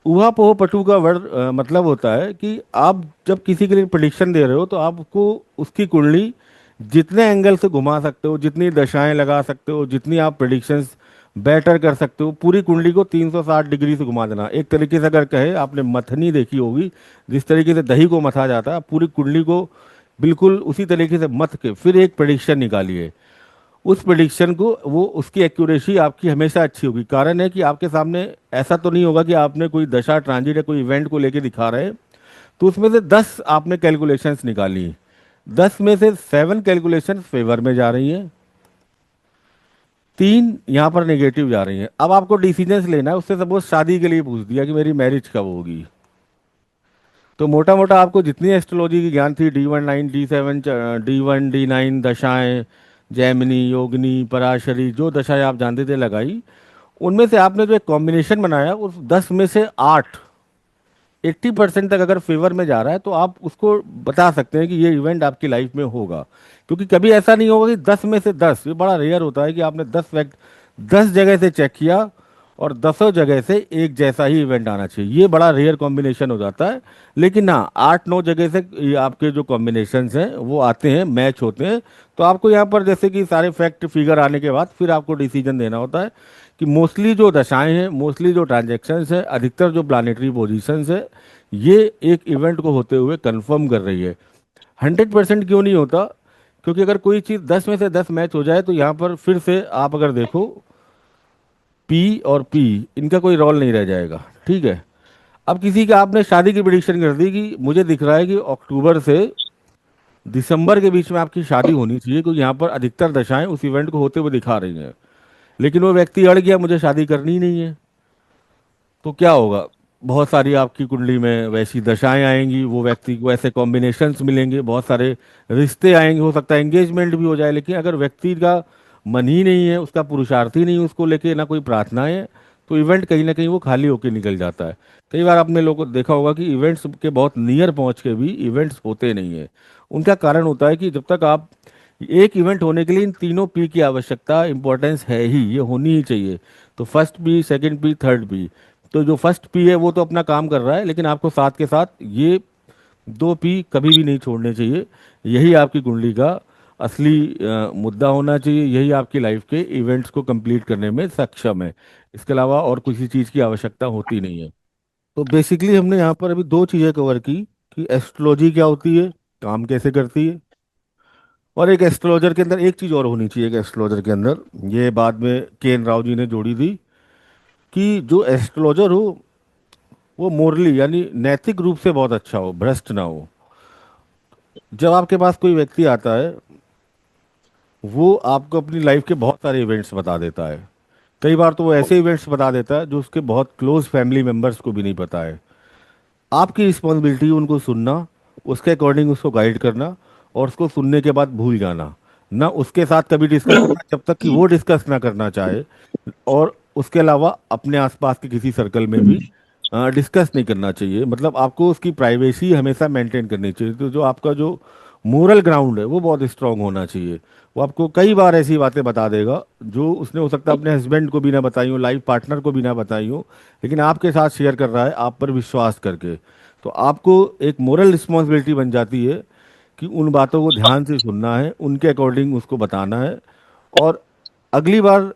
ऊहा पोह पटु का वर्ड मतलब होता है कि आप जब किसी के लिए प्रिडिक्शन दे रहे हो तो आपको उसकी कुंडली जितने एंगल से घुमा सकते हो, जितनी दशाएं लगा सकते हो, जितनी आप प्रिडिक्शंस बेटर कर सकते हो, पूरी कुंडली को 360 डिग्री से घुमा देना। एक तरीके से अगर कहे, आपने मथनी देखी होगी, जिस तरीके से दही को मथा जाता है, पूरी कुंडली को बिल्कुल उसी तरीके से मथ के फिर एक प्रिडिक्शन निकालिए। उस प्रिडिक्शन को, वो उसकी एक्यूरेसी आपकी हमेशा अच्छी होगी। कारण है कि आपके सामने ऐसा तो नहीं होगा कि आपने कोई दशा ट्रांजिट या कोई इवेंट को लेके दिखा रहे हैं तो उसमें से 10 आपने कैलकुलेशंस निकाली, 10 में से 7 कैलकुलेशंस फेवर में जा रही हैं, 3 यहाँ पर नेगेटिव जा रही हैं। अब आपको डिसीजंस लेना है। उससे सपोज शादी के लिए पूछ दिया कि मेरी मैरिज कब होगी, तो मोटा मोटा आपको जितनी एस्ट्रोलॉजी की ज्ञान थी, D19 D7 D1 D9 दशाएं, जैमिनी, योगिनी, पराशरी, जो दशाएं आप जानते थे लगाई, उनमें से आपने जो एक कॉम्बिनेशन बनाया, उस 10 में से 8, 80% तक अगर फेवर में जा रहा है तो आप उसको बता सकते हैं कि ये इवेंट आपकी लाइफ में होगा। क्योंकि कभी ऐसा नहीं होगा कि 10 में से 10, ये बड़ा रेयर होता है कि आपने 10 जगह से चेक किया और 10 जगह से एक जैसा ही इवेंट आना चाहिए, ये बड़ा रेयर कॉम्बिनेशन हो जाता है। लेकिन हाँ, 8-9 जगह से ये आपके जो कॉम्बिनेशंस हैं वो आते हैं, मैच होते हैं। तो आपको यहाँ पर जैसे कि सारे फैक्ट फिगर आने के बाद फिर आपको डिसीजन देना होता है कि मोस्टली जो दशाएं हैं, मोस्टली जो ट्रांजैक्शंस है, अधिकतर जो प्लानिटरी पोजीशंस है, ये एक इवेंट को होते हुए कंफर्म कर रही है। 100% क्यों नहीं होता? क्योंकि अगर कोई चीज़ 10 में से 10 मैच हो जाए तो यहाँ पर फिर से आप अगर देखो, पी और पी, इनका कोई रोल नहीं रह जाएगा। ठीक है। अब किसी का आपने शादी की प्रिडिक्शन कर दी कि मुझे दिख रहा है कि अक्टूबर से दिसंबर के बीच में आपकी शादी होनी चाहिए, क्योंकि यहाँ पर अधिकतर दशाएं उस इवेंट को होते हुए दिखा रही हैं। लेकिन वो व्यक्ति अड़ गया, मुझे शादी करनी ही नहीं है, तो क्या होगा? बहुत सारी आपकी कुंडली में वैसी दशाएं आएंगी, वो व्यक्ति को ऐसे कॉम्बिनेशंस मिलेंगे, बहुत सारे रिश्ते आएंगे, हो सकता है एंगेजमेंट भी हो जाए। लेकिन अगर व्यक्ति का मन ही नहीं है, उसका पुरुषार्थ ही नहीं है उसको लेके, ना कोई प्रार्थनाएं है, तो इवेंट कहीं ना कहीं वो खाली होके निकल जाता है। कई बार आपने लोगों को देखा होगा कि इवेंट्स के बहुत नियर पहुंच के भी इवेंट्स होते नहीं है। उनका कारण होता है कि जब तक आप, एक इवेंट होने के लिए इन तीनों पी की आवश्यकता, इंपॉर्टेंस है ही, ये होनी ही चाहिए। तो first P, second P, third P. तो जो फर्स्ट पी है वो तो अपना काम कर रहा है, लेकिन आपको साथ के साथ ये 2 पी कभी भी नहीं छोड़ने चाहिए। यही आपकी कुंडली का असली मुद्दा होना चाहिए, यही आपकी लाइफ के इवेंट्स को कंप्लीट करने में सक्षम है। इसके अलावा और किसी चीज़ की आवश्यकता होती नहीं है। तो बेसिकली हमने यहाँ पर अभी 2 चीज़ें कवर की कि एस्ट्रोलॉजी क्या होती है, काम कैसे करती है, और एक एस्ट्रोलॉजर के अंदर एक चीज़ और होनी चाहिए। एक एस्ट्रोलॉजर के अंदर, ये बाद में KN राव जी ने जोड़ी थी, कि जो एस्ट्रोलॉजर हो वो मोरली यानी नैतिक रूप से बहुत अच्छा हो, भ्रष्ट ना हो। जब आपके पास कोई व्यक्ति आता है, वो आपको अपनी लाइफ के बहुत सारे इवेंट्स बता देता है। कई बार तो वो ऐसे इवेंट्स बता देता है जो उसके बहुत क्लोज फैमिली मेंबर्स को भी नहीं पता है। आपकी रिस्पॉन्सिबिलिटी उनको सुनना, उसके अकॉर्डिंग उसको गाइड करना, और उसको सुनने के बाद भूल जाना, ना उसके साथ कभी डिस्कस करना जब तक कि वो डिस्कस ना करना चाहे, और उसके अलावा अपने आसपास के किसी सर्कल में भी डिस्कस नहीं करना चाहिए। मतलब आपको उसकी प्राइवेसी हमेशा मेंटेन करनी चाहिए। तो जो आपका जो मोरल ग्राउंड है वो बहुत स्ट्रांग होना चाहिए। वो आपको कई बार ऐसी बातें बता देगा जो उसने हो सकता है अपने हस्बैंड को भी ना बताई हो, लाइफ पार्टनर को भी ना बताई हो, लेकिन आपके साथ शेयर कर रहा है आप पर विश्वास करके। तो आपको एक मोरल रिस्पॉन्सिबिलिटी बन जाती है कि उन बातों को ध्यान से सुनना है, उनके अकॉर्डिंग उसको बताना है, और अगली बार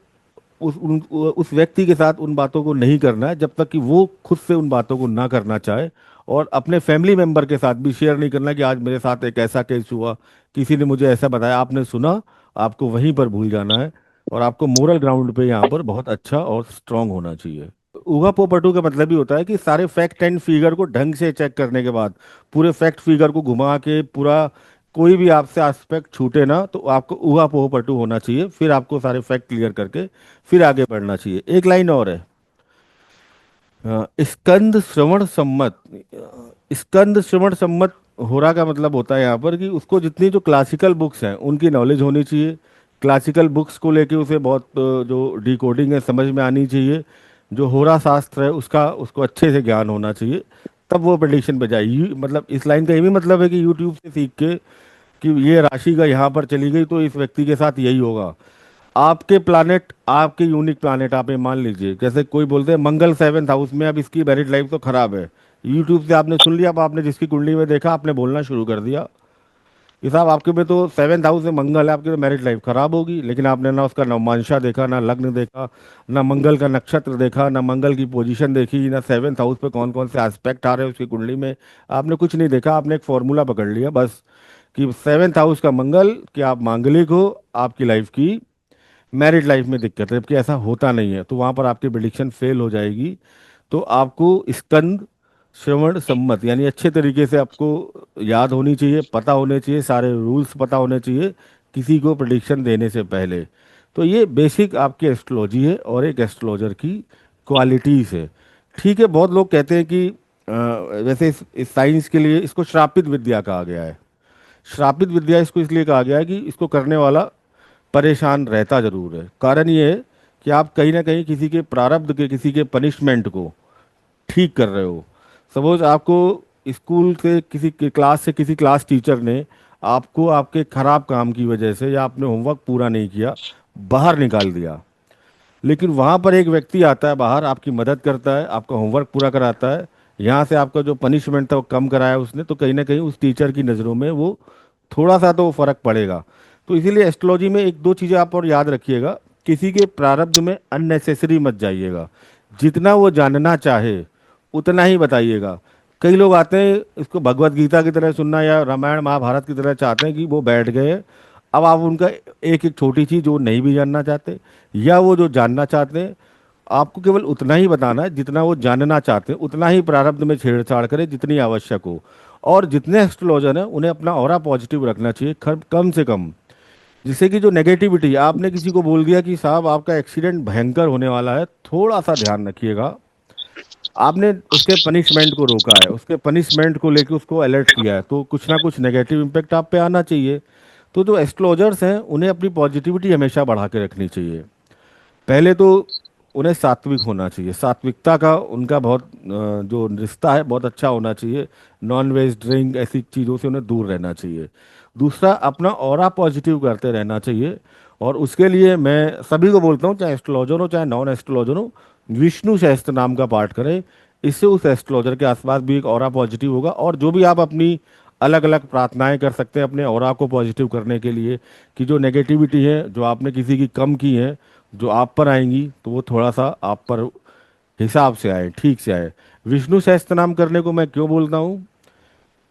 उस व्यक्ति के साथ उन बातों को नहीं करना है जब तक कि वो खुद से उन बातों को ना करना चाहे। और अपने फैमिली मेंबर के साथ भी शेयर नहीं करना कि आज मेरे साथ एक ऐसा केस हुआ, किसी ने मुझे ऐसा बताया, आपने सुना, आपको वहीं पर भूल जाना है। और आपको मोरल ग्राउंड पे यहाँ पर बहुत अच्छा और स्ट्रांग होना चाहिए। ऊहा पोपटू का मतलब ही होता है कि सारे फैक्ट एंड फिगर को ढंग से चेक करने के बाद, पूरे फैक्ट फिगर को घुमा के पूरा, कोई भी आपसे एस्पेक्ट छूटे ना, तो आपको ऊहा पोपटू होना चाहिए। फिर आपको सारे फैक्ट क्लियर करके फिर आगे बढ़ना चाहिए। एक लाइन और है, स्कंद श्रवण सम्मत। स्कंद श्रवण सम्मत होरा का मतलब होता है यहाँ पर कि उसको जितनी जो क्लासिकल बुक्स हैं उनकी नॉलेज होनी चाहिए। क्लासिकल बुक्स को लेके उसे बहुत जो डिकोडिंग है समझ में आनी चाहिए। जो होरा शास्त्र है उसका उसको अच्छे से ज्ञान होना चाहिए, तब वो प्रडिक्शन पे जाए। मतलब इस लाइन का ये भी मतलब है कि यूट्यूब से सीख के कि ये राशि का यहाँ पर चली गई तो इस व्यक्ति के साथ यही होगा। आपके प्लानेट, आपके यूनिक प्लानेट, आप ये मान लीजिए जैसे कोई बोलते हैं मंगल 7th हाउस में, अब इसकी मैरिड लाइफ तो खराब है। यूट्यूब से आपने सुन लिया, अब आपने जिसकी कुंडली में देखा आपने बोलना शुरू कर दिया कि साहब आपके में तो 7th हाउस में मंगल है, आपकी तो मैरिड लाइफ खराब होगी। लेकिन आपने ना उसका नवमांशा देखा, ना लग्न देखा, ना मंगल का नक्षत्र देखा, ना मंगल की पोजीशन देखी, ना 7th हाउस पे कौन कौन से एस्पेक्ट आ रहे हैं उसकी कुंडली में। आपने कुछ नहीं देखा, आपने एक फॉर्मूला पकड़ लिया बस कि 7th हाउस का मंगल, कि आप मांगलिक हो, आपकी लाइफ की मैरिड लाइफ में दिक्कत है, जबकि ऐसा होता नहीं है, तो वहां पर आपकी प्रिडिक्शन फेल हो जाएगी। तो आपको स्कंद श्रवण सम्मत यानी अच्छे तरीके से आपको याद होनी चाहिए, पता होने चाहिए, सारे रूल्स पता होने चाहिए किसी को प्रिडिक्शन देने से पहले। तो ये बेसिक आपकी एस्ट्रोलॉजी है और एक एस्ट्रोलॉजर की क्वालिटीज़ है। ठीक है, बहुत लोग कहते हैं कि वैसे इस साइंस के लिए इसको श्रापित विद्या कहा गया है। श्रापित विद्या इसको इसलिए कहा गया है कि इसको करने वाला परेशान रहता जरूर है। कारण ये है कि आप कहीं ना कहीं किसी के प्रारब्ध के, किसी के पनिशमेंट को ठीक कर रहे हो। सपोज आपको स्कूल से किसी के क्लास से किसी क्लास टीचर ने आपको आपके खराब काम की वजह से या आपने होमवर्क पूरा नहीं किया बाहर निकाल दिया। लेकिन वहाँ पर एक व्यक्ति आता है बाहर, आपकी मदद करता है, आपका होमवर्क पूरा कराता है, यहाँ से आपका जो पनिशमेंट था वो कम कराया उसने, तो कहीं ना कहीं उस टीचर की नज़रों में वो थोड़ा सा तो फर्क पड़ेगा। तो इसीलिए एस्ट्रोलॉजी में एक दो चीज़ें आप और याद रखिएगा। किसी के प्रारब्ध में अननेसेसरी मत जाइएगा। जितना वो जानना चाहे उतना ही बताइएगा। कई लोग आते हैं इसको भगवत गीता की तरह सुनना या रामायण महाभारत की तरह चाहते हैं कि वो बैठ गए, अब आप उनका एक एक छोटी चीज़ जो नहीं भी जानना चाहते या वो जो जानना चाहते हैं, आपको केवल उतना ही बताना है जितना वो जानना चाहते हैं, उतना ही प्रारब्ध में छेड़छाड़ करें जितनी आवश्यक हो। और जितने एस्ट्रोलॉजर हैं उन्हें अपना ऑरा पॉजिटिव रखना चाहिए, कम से कम। जिससे कि जो नेगेटिविटी, आपने किसी को बोल दिया कि साहब आपका एक्सीडेंट भयंकर होने वाला है, थोड़ा सा ध्यान रखिएगा, आपने उसके पनिशमेंट को रोका है, उसके पनिशमेंट को लेके उसको अलर्ट किया है, तो कुछ ना कुछ नेगेटिव इम्पेक्ट आप पे आना चाहिए। तो जो एस्ट्रोलॉजर्स हैं उन्हें अपनी पॉजिटिविटी हमेशा बढ़ा के रखनी चाहिए। पहले तो उन्हें सात्विक होना चाहिए, सात्विकता का उनका बहुत जो रिश्ता है बहुत अच्छा होना चाहिए। नॉन वेज, ड्रिंक, ऐसी चीज़ों से उन्हें दूर रहना चाहिए। दूसरा, अपना ऑरा पॉजिटिव करते रहना चाहिए। और उसके लिए मैं सभी को बोलता हूँ, चाहे एस्ट्रोलॉजर हो चाहे नॉन एस्ट्रोलॉजर हो, विष्णु सहस्त्र नाम का पाठ करें। इससे उस एस्ट्रोलॉजर के आसपास भी एक ऑरा पॉजिटिव होगा। और जो भी आप अपनी अलग अलग प्रार्थनाएं कर सकते हैं अपने ऑरा को पॉजिटिव करने के लिए, कि जो नेगेटिविटी है जो आपने किसी की कम की है, जो आप पर आएंगी तो वो थोड़ा सा आप पर हिसाब से आए, ठीक से आए। विष्णु सहस्त्र नाम करने को मैं क्यों बोलता हूँ?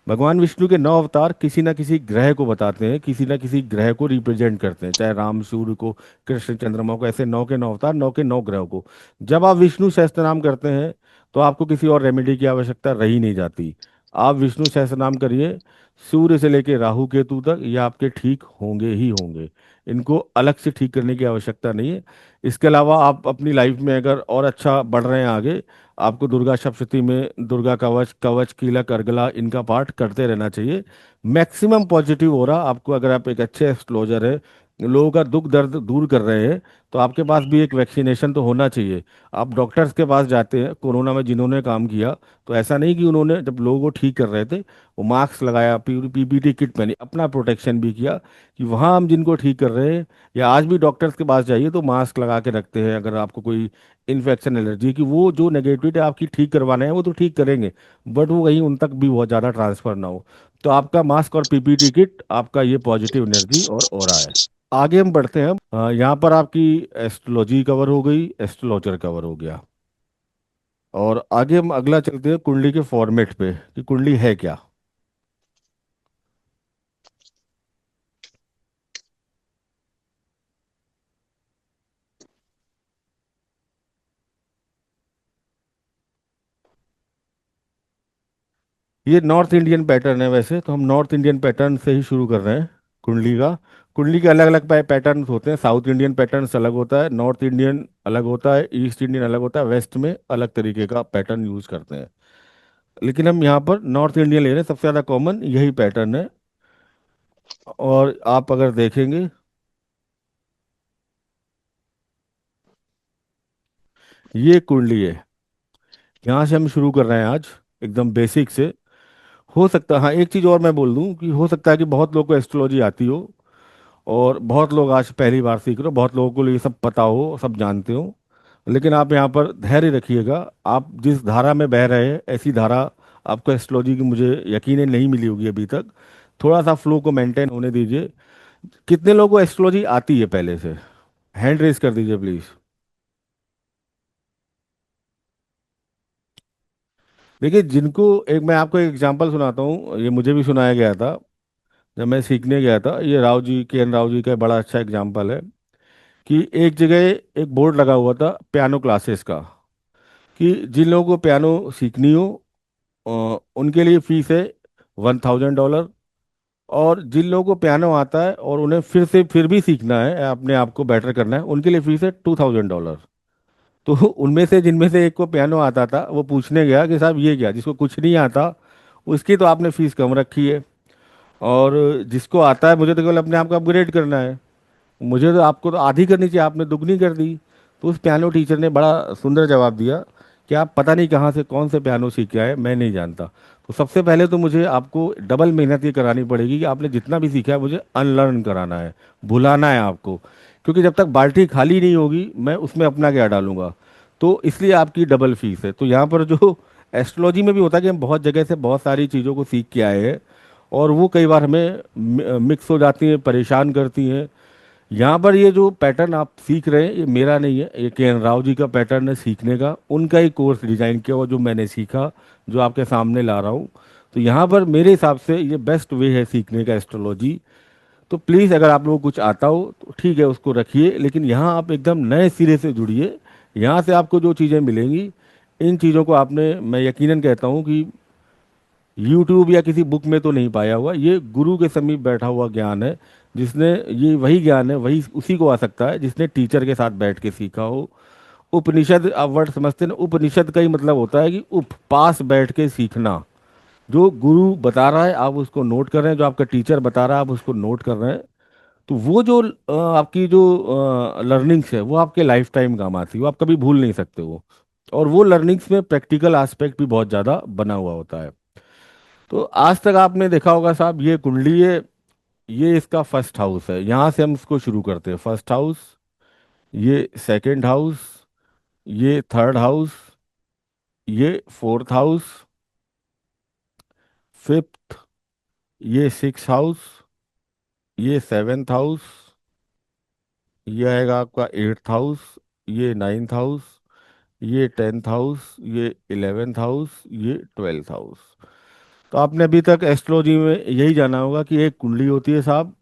भगवान विष्णु के 9 अवतार किसी ना किसी ग्रह को बताते हैं, किसी ना किसी ग्रह को रिप्रेजेंट करते हैं, चाहे राम सूर्य को, कृष्ण चंद्रमा को, ऐसे 9 के 9 अवतार, 9 के 9 ग्रहों को। जब आप विष्णु सहस्त्र नाम करते हैं तो आपको किसी और रेमेडी की आवश्यकता रही नहीं जाती। आप विष्णु सहस्त्र नाम करिए, सूर्य से लेके राहु केतु तक ये आपके ठीक होंगे ही होंगे। इनको अलग से ठीक करने की आवश्यकता नहीं है। इसके अलावा आप अपनी लाइफ में अगर और अच्छा बढ़ रहे हैं आगे, आपको दुर्गा सप्तशती में दुर्गा कवच, कवच कीलक अर्गला, इनका पाठ करते रहना चाहिए। मैक्सिमम पॉजिटिव हो रहा आपको, अगर आप एक अच्छे एस्ट्रोलॉजर है, लोगों का दुख दर्द दूर कर रहे हैं, तो आपके पास भी एक वैक्सीनेशन तो होना चाहिए। आप डॉक्टर्स के पास जाते हैं कोरोना में जिन्होंने काम किया, तो ऐसा नहीं कि उन्होंने जब लोगों को ठीक कर रहे थे वो मास्क लगाया, पीपीटी किट पहनी, अपना प्रोटेक्शन भी किया। कि वहाँ हम जिनको ठीक कर रहे हैं, या आज भी डॉक्टर्स के पास जाइए तो मास्क लगा के रखते हैं। अगर आपको कोई इन्फेक्शन, एलर्जी, कि वो जो नेगेटिविटी आपकी ठीक करवाना है वो तो ठीक करेंगे, बट वो कहीं उन तक भी बहुत ज़्यादा ट्रांसफर ना हो। तो आपका मास्क और पीपीटी किट आपका ये पॉजिटिव एनर्जी और है। आगे हम बढ़ते हैं। यहाँ पर आपकी एस्ट्रोलॉजी कवर हो गई, एस्ट्रोलॉजर कवर हो गया। और आगे हम अगला चलते हैं कुंडली के फॉर्मेट पे कि कुंडली है क्या। ये नॉर्थ इंडियन पैटर्न है, वैसे तो हम नॉर्थ इंडियन पैटर्न से ही शुरू कर रहे हैं कुंडली का। कुंडली के अलग अलग पैटर्न्स होते हैं। साउथ इंडियन पैटर्न्स अलग होता है, नॉर्थ इंडियन अलग होता है, ईस्ट इंडियन अलग होता है, वेस्ट में अलग तरीके का पैटर्न यूज करते हैं। लेकिन हम यहाँ पर नॉर्थ इंडियन ले रहे हैं, सबसे ज़्यादा कॉमन यही पैटर्न है। और आप अगर देखेंगे, ये कुंडली है, यहाँ से हम शुरू कर रहे हैं आज, एकदम बेसिक से। हो सकता है, हाँ एक चीज़ और मैं बोल दूं कि हो सकता है कि बहुत लोगों को एस्ट्रोलॉजी आती हो, और बहुत लोग आज पहली बार सीख रहे हो, बहुत लोगों को ये सब पता हो, सब जानते हो। लेकिन आप यहाँ पर धैर्य रखिएगा। आप जिस धारा में बह रहे हैं, ऐसी धारा आपको एस्ट्रोलॉजी की मुझे यकीन है नहीं मिली होगी अभी तक। थोड़ा सा फ्लो को मेंटेन होने दीजिए। कितने लोगों को एस्ट्रोलॉजी आती है पहले से? हैंड रेज कर दीजिए प्लीज। देखिए, जिनको, एक मैं आपको एक एग्जांपल सुनाता हूँ, ये मुझे भी सुनाया गया था जब मैं सीखने गया था। ये राव जी, के एन राव जी का बड़ा अच्छा एग्जांपल है कि एक जगह एक बोर्ड लगा हुआ था पियानो क्लासेस का, कि जिन लोगों को पियानो सीखनी हो उनके लिए फीस है $1,000। और जिन लोगों को पियानो आता है और उन्हें फिर से फिर भी सीखना है, अपने आप को बेटर करना है, उनके लिए फीस है $2,000। तो उनमें से जिनमें से एक को पियानो आता था, वो पूछने गया कि साहब ये क्या, जिसको कुछ नहीं आता उसकी तो आपने फीस कम रखी है, और जिसको आता है मुझे तो केवल अपने आप को अपग्रेड करना है, मुझे तो आपको तो आधी करनी चाहिए, आपने दुगनी कर दी। तो उस पियानो टीचर ने बड़ा सुंदर जवाब दिया कि आप पता नहीं कहाँ से कौन से पियानो सीख के आए, मैं नहीं जानता। तो सबसे पहले तो मुझे आपको डबल मेहनत ये करानी पड़ेगी कि आपने जितना भी सीखा है मुझे अनलर्न कराना है, भुलाना है आपको। क्योंकि जब तक बाल्टी खाली नहीं होगी मैं उसमें अपना क्या डालूंगा। तो इसलिए आपकी डबल फीस है। तो यहाँ पर जो एस्ट्रोलॉजी में भी होता है कि हम बहुत जगह से बहुत सारी चीज़ों को सीख के आए हैं, और वो कई बार हमें मिक्स हो जाती हैं, परेशान करती हैं। यहाँ पर ये जो पैटर्न आप सीख रहे हैं ये मेरा नहीं है, ये के एन राव जी का पैटर्न है सीखने का। उनका ही कोर्स डिजाइन किया हुआ जो मैंने सीखा, जो आपके सामने ला रहा हूँ। तो यहाँ पर मेरे हिसाब से ये बेस्ट वे है सीखने का एस्ट्रोलॉजी। तो प्लीज़ अगर आप लोगों को कुछ आता हो तो ठीक है, उसको रखिए, लेकिन यहाँ आप एकदम नए सिरे से जुड़िए। यहाँ से आपको जो चीज़ें मिलेंगी, इन चीज़ों को आपने, मैं यकीनन कहता हूँ कि यूट्यूब या किसी बुक में तो नहीं पाया हुआ। ये गुरु के समीप बैठा हुआ ज्ञान है, जिसने, ये वही ज्ञान है, वही उसी को आ सकता है जिसने टीचर के साथ बैठ के सीखा हो। उपनिषद, आप वर्ड समझते हैं ना, उपनिषद का ही मतलब होता है कि उप, पास बैठ के सीखना। जो गुरु बता रहा है आप उसको नोट कर रहे हैं, जो आपका टीचर बता रहा है आप उसको नोट कर रहे हैं। तो वो जो आपकी जो लर्निंग्स है वो आपके लाइफ टाइम काम आती है, वो आप कभी भूल नहीं सकते वो। और वो लर्निंग्स में प्रैक्टिकल एस्पेक्ट भी बहुत ज़्यादा बना हुआ होता है। तो आज तक आपने देखा होगा साहब, ये कुंडली है, ये इसका फर्स्ट हाउस है, यहाँ से हम इसको शुरू करते हैं। फर्स्ट हाउस, ये सेकंड हाउस, ये थर्ड हाउस, ये फोर्थ हाउस, फिफ्थ, ये सिक्स हाउस, ये सेवेंथ हाउस, ये आएगा आपका एट्थ हाउस, ये नाइन्थ हाउस, ये टेंथ हाउस, ये इलेवेंथ हाउस, ये ट्वेल्थ हाउस। तो आपने अभी तक एस्ट्रोलॉजी में यही जाना होगा कि एक कुंडली होती है साहब,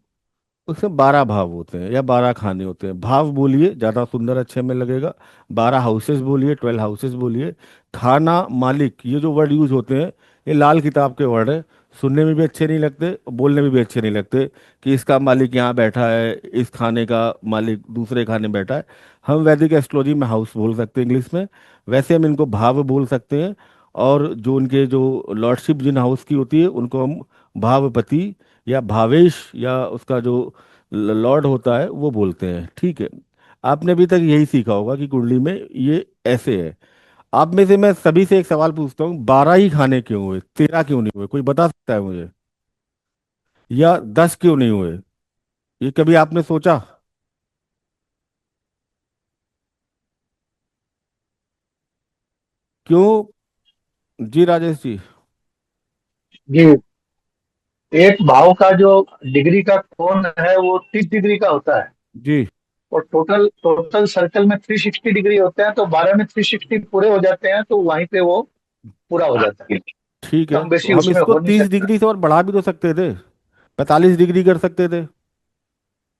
उसमें 12 भाव होते हैं या 12 खाने होते हैं। भाव बोलिए, ज़्यादा सुंदर अच्छे में लगेगा। 12 हाउसेस बोलिए, 12 हाउसेस बोलिए। खाना, मालिक, ये जो वर्ड यूज होते हैं ये लाल किताब के वर्ड है, सुनने में भी अच्छे नहीं लगते, बोलने में भी अच्छे नहीं लगते कि इसका मालिक यहाँ बैठा है, इस खाने का मालिक दूसरे खाने में बैठा है। हम वैदिक एस्ट्रोलॉजी में हाउस बोल सकते हैं इंग्लिश में, वैसे हम इनको भाव बोल सकते हैं। और जो उनके जो लॉर्डशिप जिन हाउस की होती है उनको हम भावपति या भावेश या उसका जो लॉर्ड होता है वो बोलते हैं, ठीक है। आपने अभी तक यही सीखा होगा कि कुंडली में ये ऐसे है। आप में से मैं सभी से एक सवाल पूछता हूँ, 12 ही खाने क्यों हुए, 13 क्यों नहीं हुए? कोई बता सकता है मुझे? या 10 क्यों नहीं हुए? ये कभी आपने सोचा? क्यों? जी राजेश जी। जी, एक भाव का जो डिग्री का कोण है वो 30 डिग्री का होता है। जी। और टोटल टोटल सर्कल में 360 डिग्री होते हैं, तो 12 में 360 पूरे हो जाते हैं, तो वहीं पे वो पूरा हो जाता है। ठीक है, कम तो बेसी हम उसमें इसको हो नहीं 30 सकता। डिग्री से और बढ़ा भी तो सकते थे, 45 डिग्री कर सकते थे।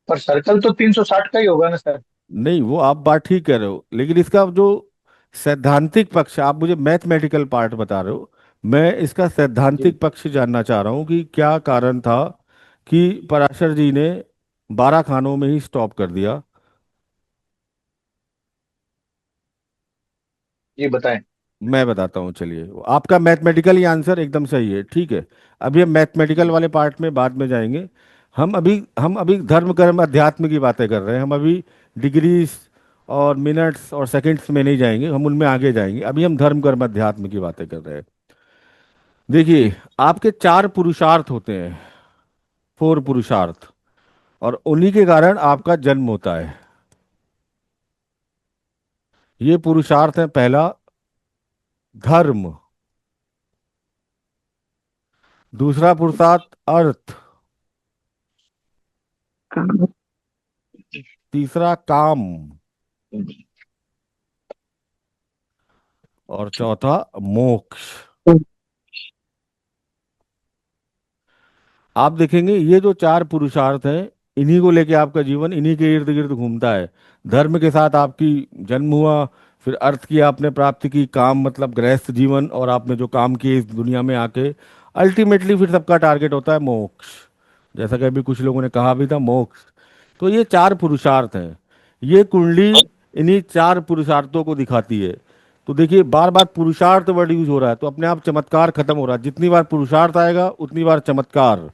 पर सर्कल तो 360 का ही होगा ना सर। नहीं, वो आप बात ठीक कह रहे हो, लेकिन इसका जो सैद्धांतिक पक्ष है, आप मुझे मैथमेटिकल पार्ट बता रहे हो, मैं इसका जी सैद्धांतिक पक्ष जानना चाह रहा हूँ कि क्या कारण था कि पराशर जी ने 12 खानों में ही स्टॉप कर दिया। जी बताएं। मैं बताता हूँ, चलिए। आपका मैथमेटिकली आंसर एकदम सही है, ठीक है। अभी हम मैथमेटिकल जी वाले पार्ट में बाद में जाएंगे। हम अभी धर्म कर्म अध्यात्म की बातें कर रहे हैं। हम अभी डिग्रीज और मिनट्स और सेकंड्स में नहीं जाएंगे, हम उनमें आगे जाएंगे। अभी हम धर्म कर्म अध्यात्म की बातें कर रहे हैं। देखिए, जी आपके 4 पुरुषार्थ होते हैं, 4 पुरुषार्थ, और उन्हीं के कारण आपका जन्म होता है। ये पुरुषार्थ है, पहला धर्म, दूसरा पुरुषार्थ अर्थ, तीसरा काम, और चौथा मोक्ष। आप देखेंगे ये जो 4 पुरुषार्थ हैं, इन्हीं को लेके आपका जीवन इन्हीं के इर्द गिर्द घूमता है। धर्म के साथ आपकी जन्म हुआ, फिर अर्थ की आपने प्राप्ति की, काम मतलब गृहस्थ जीवन, और आपने जो काम किए इस दुनिया में आके, अल्टीमेटली फिर सबका टारगेट होता है मोक्ष। जैसा कि अभी कुछ लोगों ने कहा भी था, मोक्ष। तो ये 4 पुरुषार्थ हैं। ये कुंडली इन्हीं 4 पुरुषार्थों को दिखाती है। तो देखिए, बार बार पुरुषार्थ वर्ड यूज हो रहा है, तो अपने आप चमत्कार खत्म हो रहा है। जितनी बार पुरुषार्थ आएगा उतनी बार चमत्कार,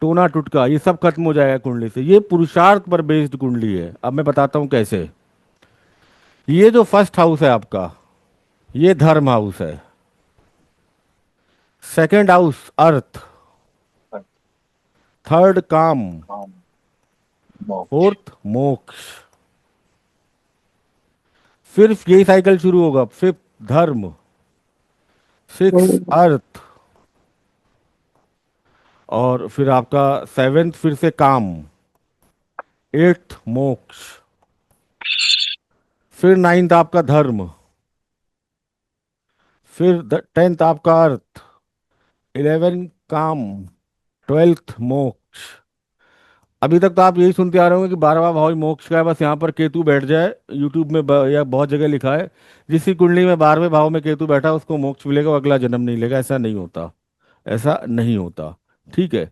टोना टुटका, ये सब खत्म हो जाएगा कुंडली से। ये पुरुषार्थ पर बेस्ड कुंडली है। अब मैं बताता हूं कैसे। ये जो फर्स्ट हाउस है आपका, ये धर्म हाउस है। सेकंड हाउस अर्थ, थर्ड काम, हाँ, मोक्ष। फोर्थ मोक्ष। फिर यही साइकिल शुरू होगा, फिफ्थ धर्म, सिक्स अर्थ, और फिर आपका सेवेंथ फिर से काम, एट्थ मोक्ष, फिर नाइन्थ आपका धर्म, फिर 10th आपका अर्थ, 11 काम, 12th मोक्ष। अभी तक तो आप यही सुनते आ रहे होंगे कि 12वां भाव ही मोक्ष का है, बस यहाँ पर केतु बैठ जाए। यूट्यूब में या बहुत जगह लिखा है, जिसकी कुंडली में 12वें भाव में केतु बैठा उसको मोक्ष मिलेगा, वो अगला जन्म नहीं लेगा। ऐसा नहीं होता, ऐसा नहीं होता, ठीक है।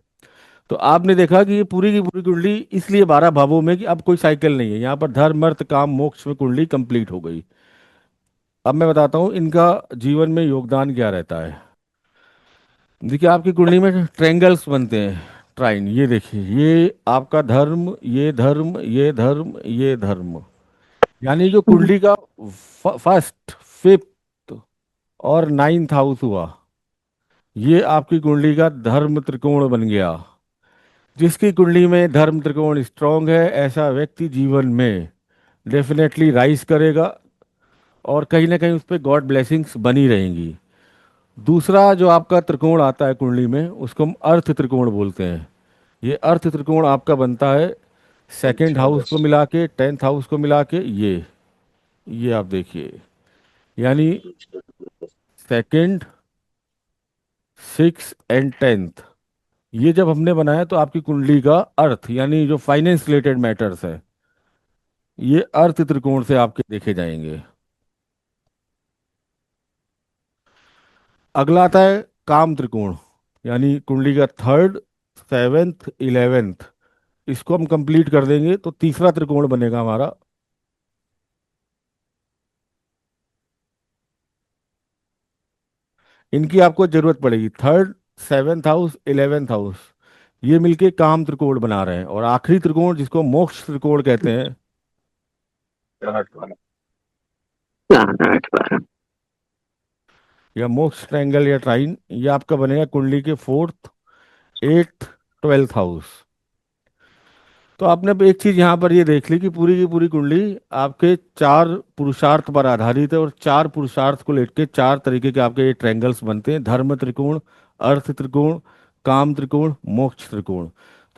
तो आपने देखा कि ये पूरी की पूरी कुंडली इसलिए 12 भावों में कि अब कोई साइकिल नहीं है यहाँ पर। धर्म अर्थ काम मोक्ष में कुंडली कंप्लीट हो गई। अब मैं बताता हूँ इनका जीवन में योगदान क्या रहता है। देखिए, आपकी कुंडली में ट्रायंगल्स बनते हैं, ट्राइन। ये देखिए, ये आपका धर्म, ये धर्म, ये धर्म, ये धर्म, यानी जो कुंडली का फर्स्ट, फिफ्थ और नाइन्थ हाउस हुआ, ये आपकी कुंडली का धर्म त्रिकोण बन गया। जिसकी कुंडली में धर्म त्रिकोण स्ट्रांग है, ऐसा व्यक्ति जीवन में डेफिनेटली राइज करेगा, और कहीं ना कहीं उस पर गॉड ब्लेसिंग्स बनी रहेंगी। दूसरा जो आपका त्रिकोण आता है कुंडली में, उसको हम अर्थ त्रिकोण बोलते हैं। ये अर्थ त्रिकोण आपका बनता है सेकंड अच्छा हाउस को बस। मिला के, 10th हाउस को मिला के। ये आप देखिए, यानी सेकंड, 6 एंड 10th, ये जब हमने बनाया तो आपकी कुंडली का अर्थ यानी जो फाइनेंस रिलेटेड मैटर्स है, ये अर्थ त्रिकोण से आपके देखे जाएंगे। अगला आता है काम त्रिकोण, यानी कुंडली का थर्ड, सेवेंथ, 11th। इसको हम कंप्लीट कर देंगे तो तीसरा त्रिकोण बनेगा हमारा। इनकी आपको जरूरत पड़ेगी, third, 7th house, 11th house, ये मिलके काम त्रिकोण बना रहे हैं। और आखिरी त्रिकोण जिसको मोक्ष त्रिकोण कहते हैं, आठ वाला। या मोक्ष ट्रायंगल या ट्राइन, ये आपका बनेगा कुंडली के फोर्थ, 8th, 12th हाउस। तो आपने अब एक चीज यहाँ पर ये देख ली कि पूरी की पूरी कुंडली आपके 4 पुरुषार्थ पर आधारित है, और 4 पुरुषार्थ को लेकर 4 तरीके के आपके ये ट्रायंगल्स बनते हैं: धर्म त्रिकोण, अर्थ त्रिकोण, काम त्रिकोण, मोक्ष त्रिकोण।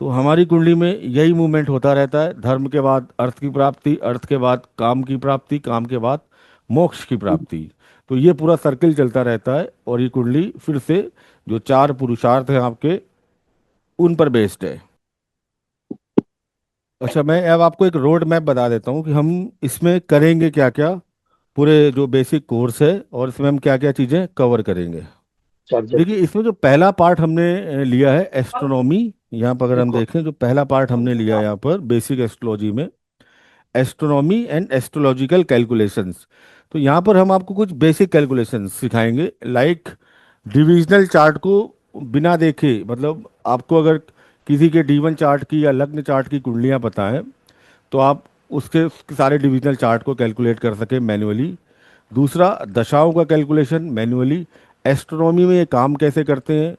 तो हमारी कुंडली में यही मूवमेंट होता रहता है, धर्म के बाद अर्थ की प्राप्ति, अर्थ के बाद काम की प्राप्ति, काम के बाद मोक्ष की प्राप्ति। तो ये पूरा सर्किल चलता रहता है, और ये कुंडली फिर से जो 4 पुरुषार्थ हैं आपके, उन पर बेस्ड है। अच्छा, मैं अब आपको एक रोड मैप बता देता हूँ कि हम इसमें करेंगे क्या क्या, पूरे जो बेसिक कोर्स है, और इसमें हम क्या क्या चीज़ें कवर करेंगे। चार्जर। देखिए इसमें जो पहला पार्ट हमने लिया है एस्ट्रोनॉमी। यहाँ पर अगर हम देखो। देखें जो पहला पार्ट हमने लिया है यहाँ पर बेसिक एस्ट्रोलॉजी में, एस्ट्रोनॉमी एंड एस्ट्रोलॉजिकल कैलकुलेशंस। तो यहाँ पर हम आपको कुछ बेसिक कैलकुलेशंस सिखाएंगे, लाइक डिविजनल चार्ट को बिना देखे, मतलब आपको अगर किसी के D1 चार्ट की या लग्न चार्ट की कुंडलियाँ पता है तो आप उसके सारे डिविजनल चार्ट को कैलकुलेट कर सकें मैन्युअली। दूसरा, दशाओं का कैलकुलेशन मैन्युअली। एस्ट्रोनॉमी में ये काम कैसे करते हैं,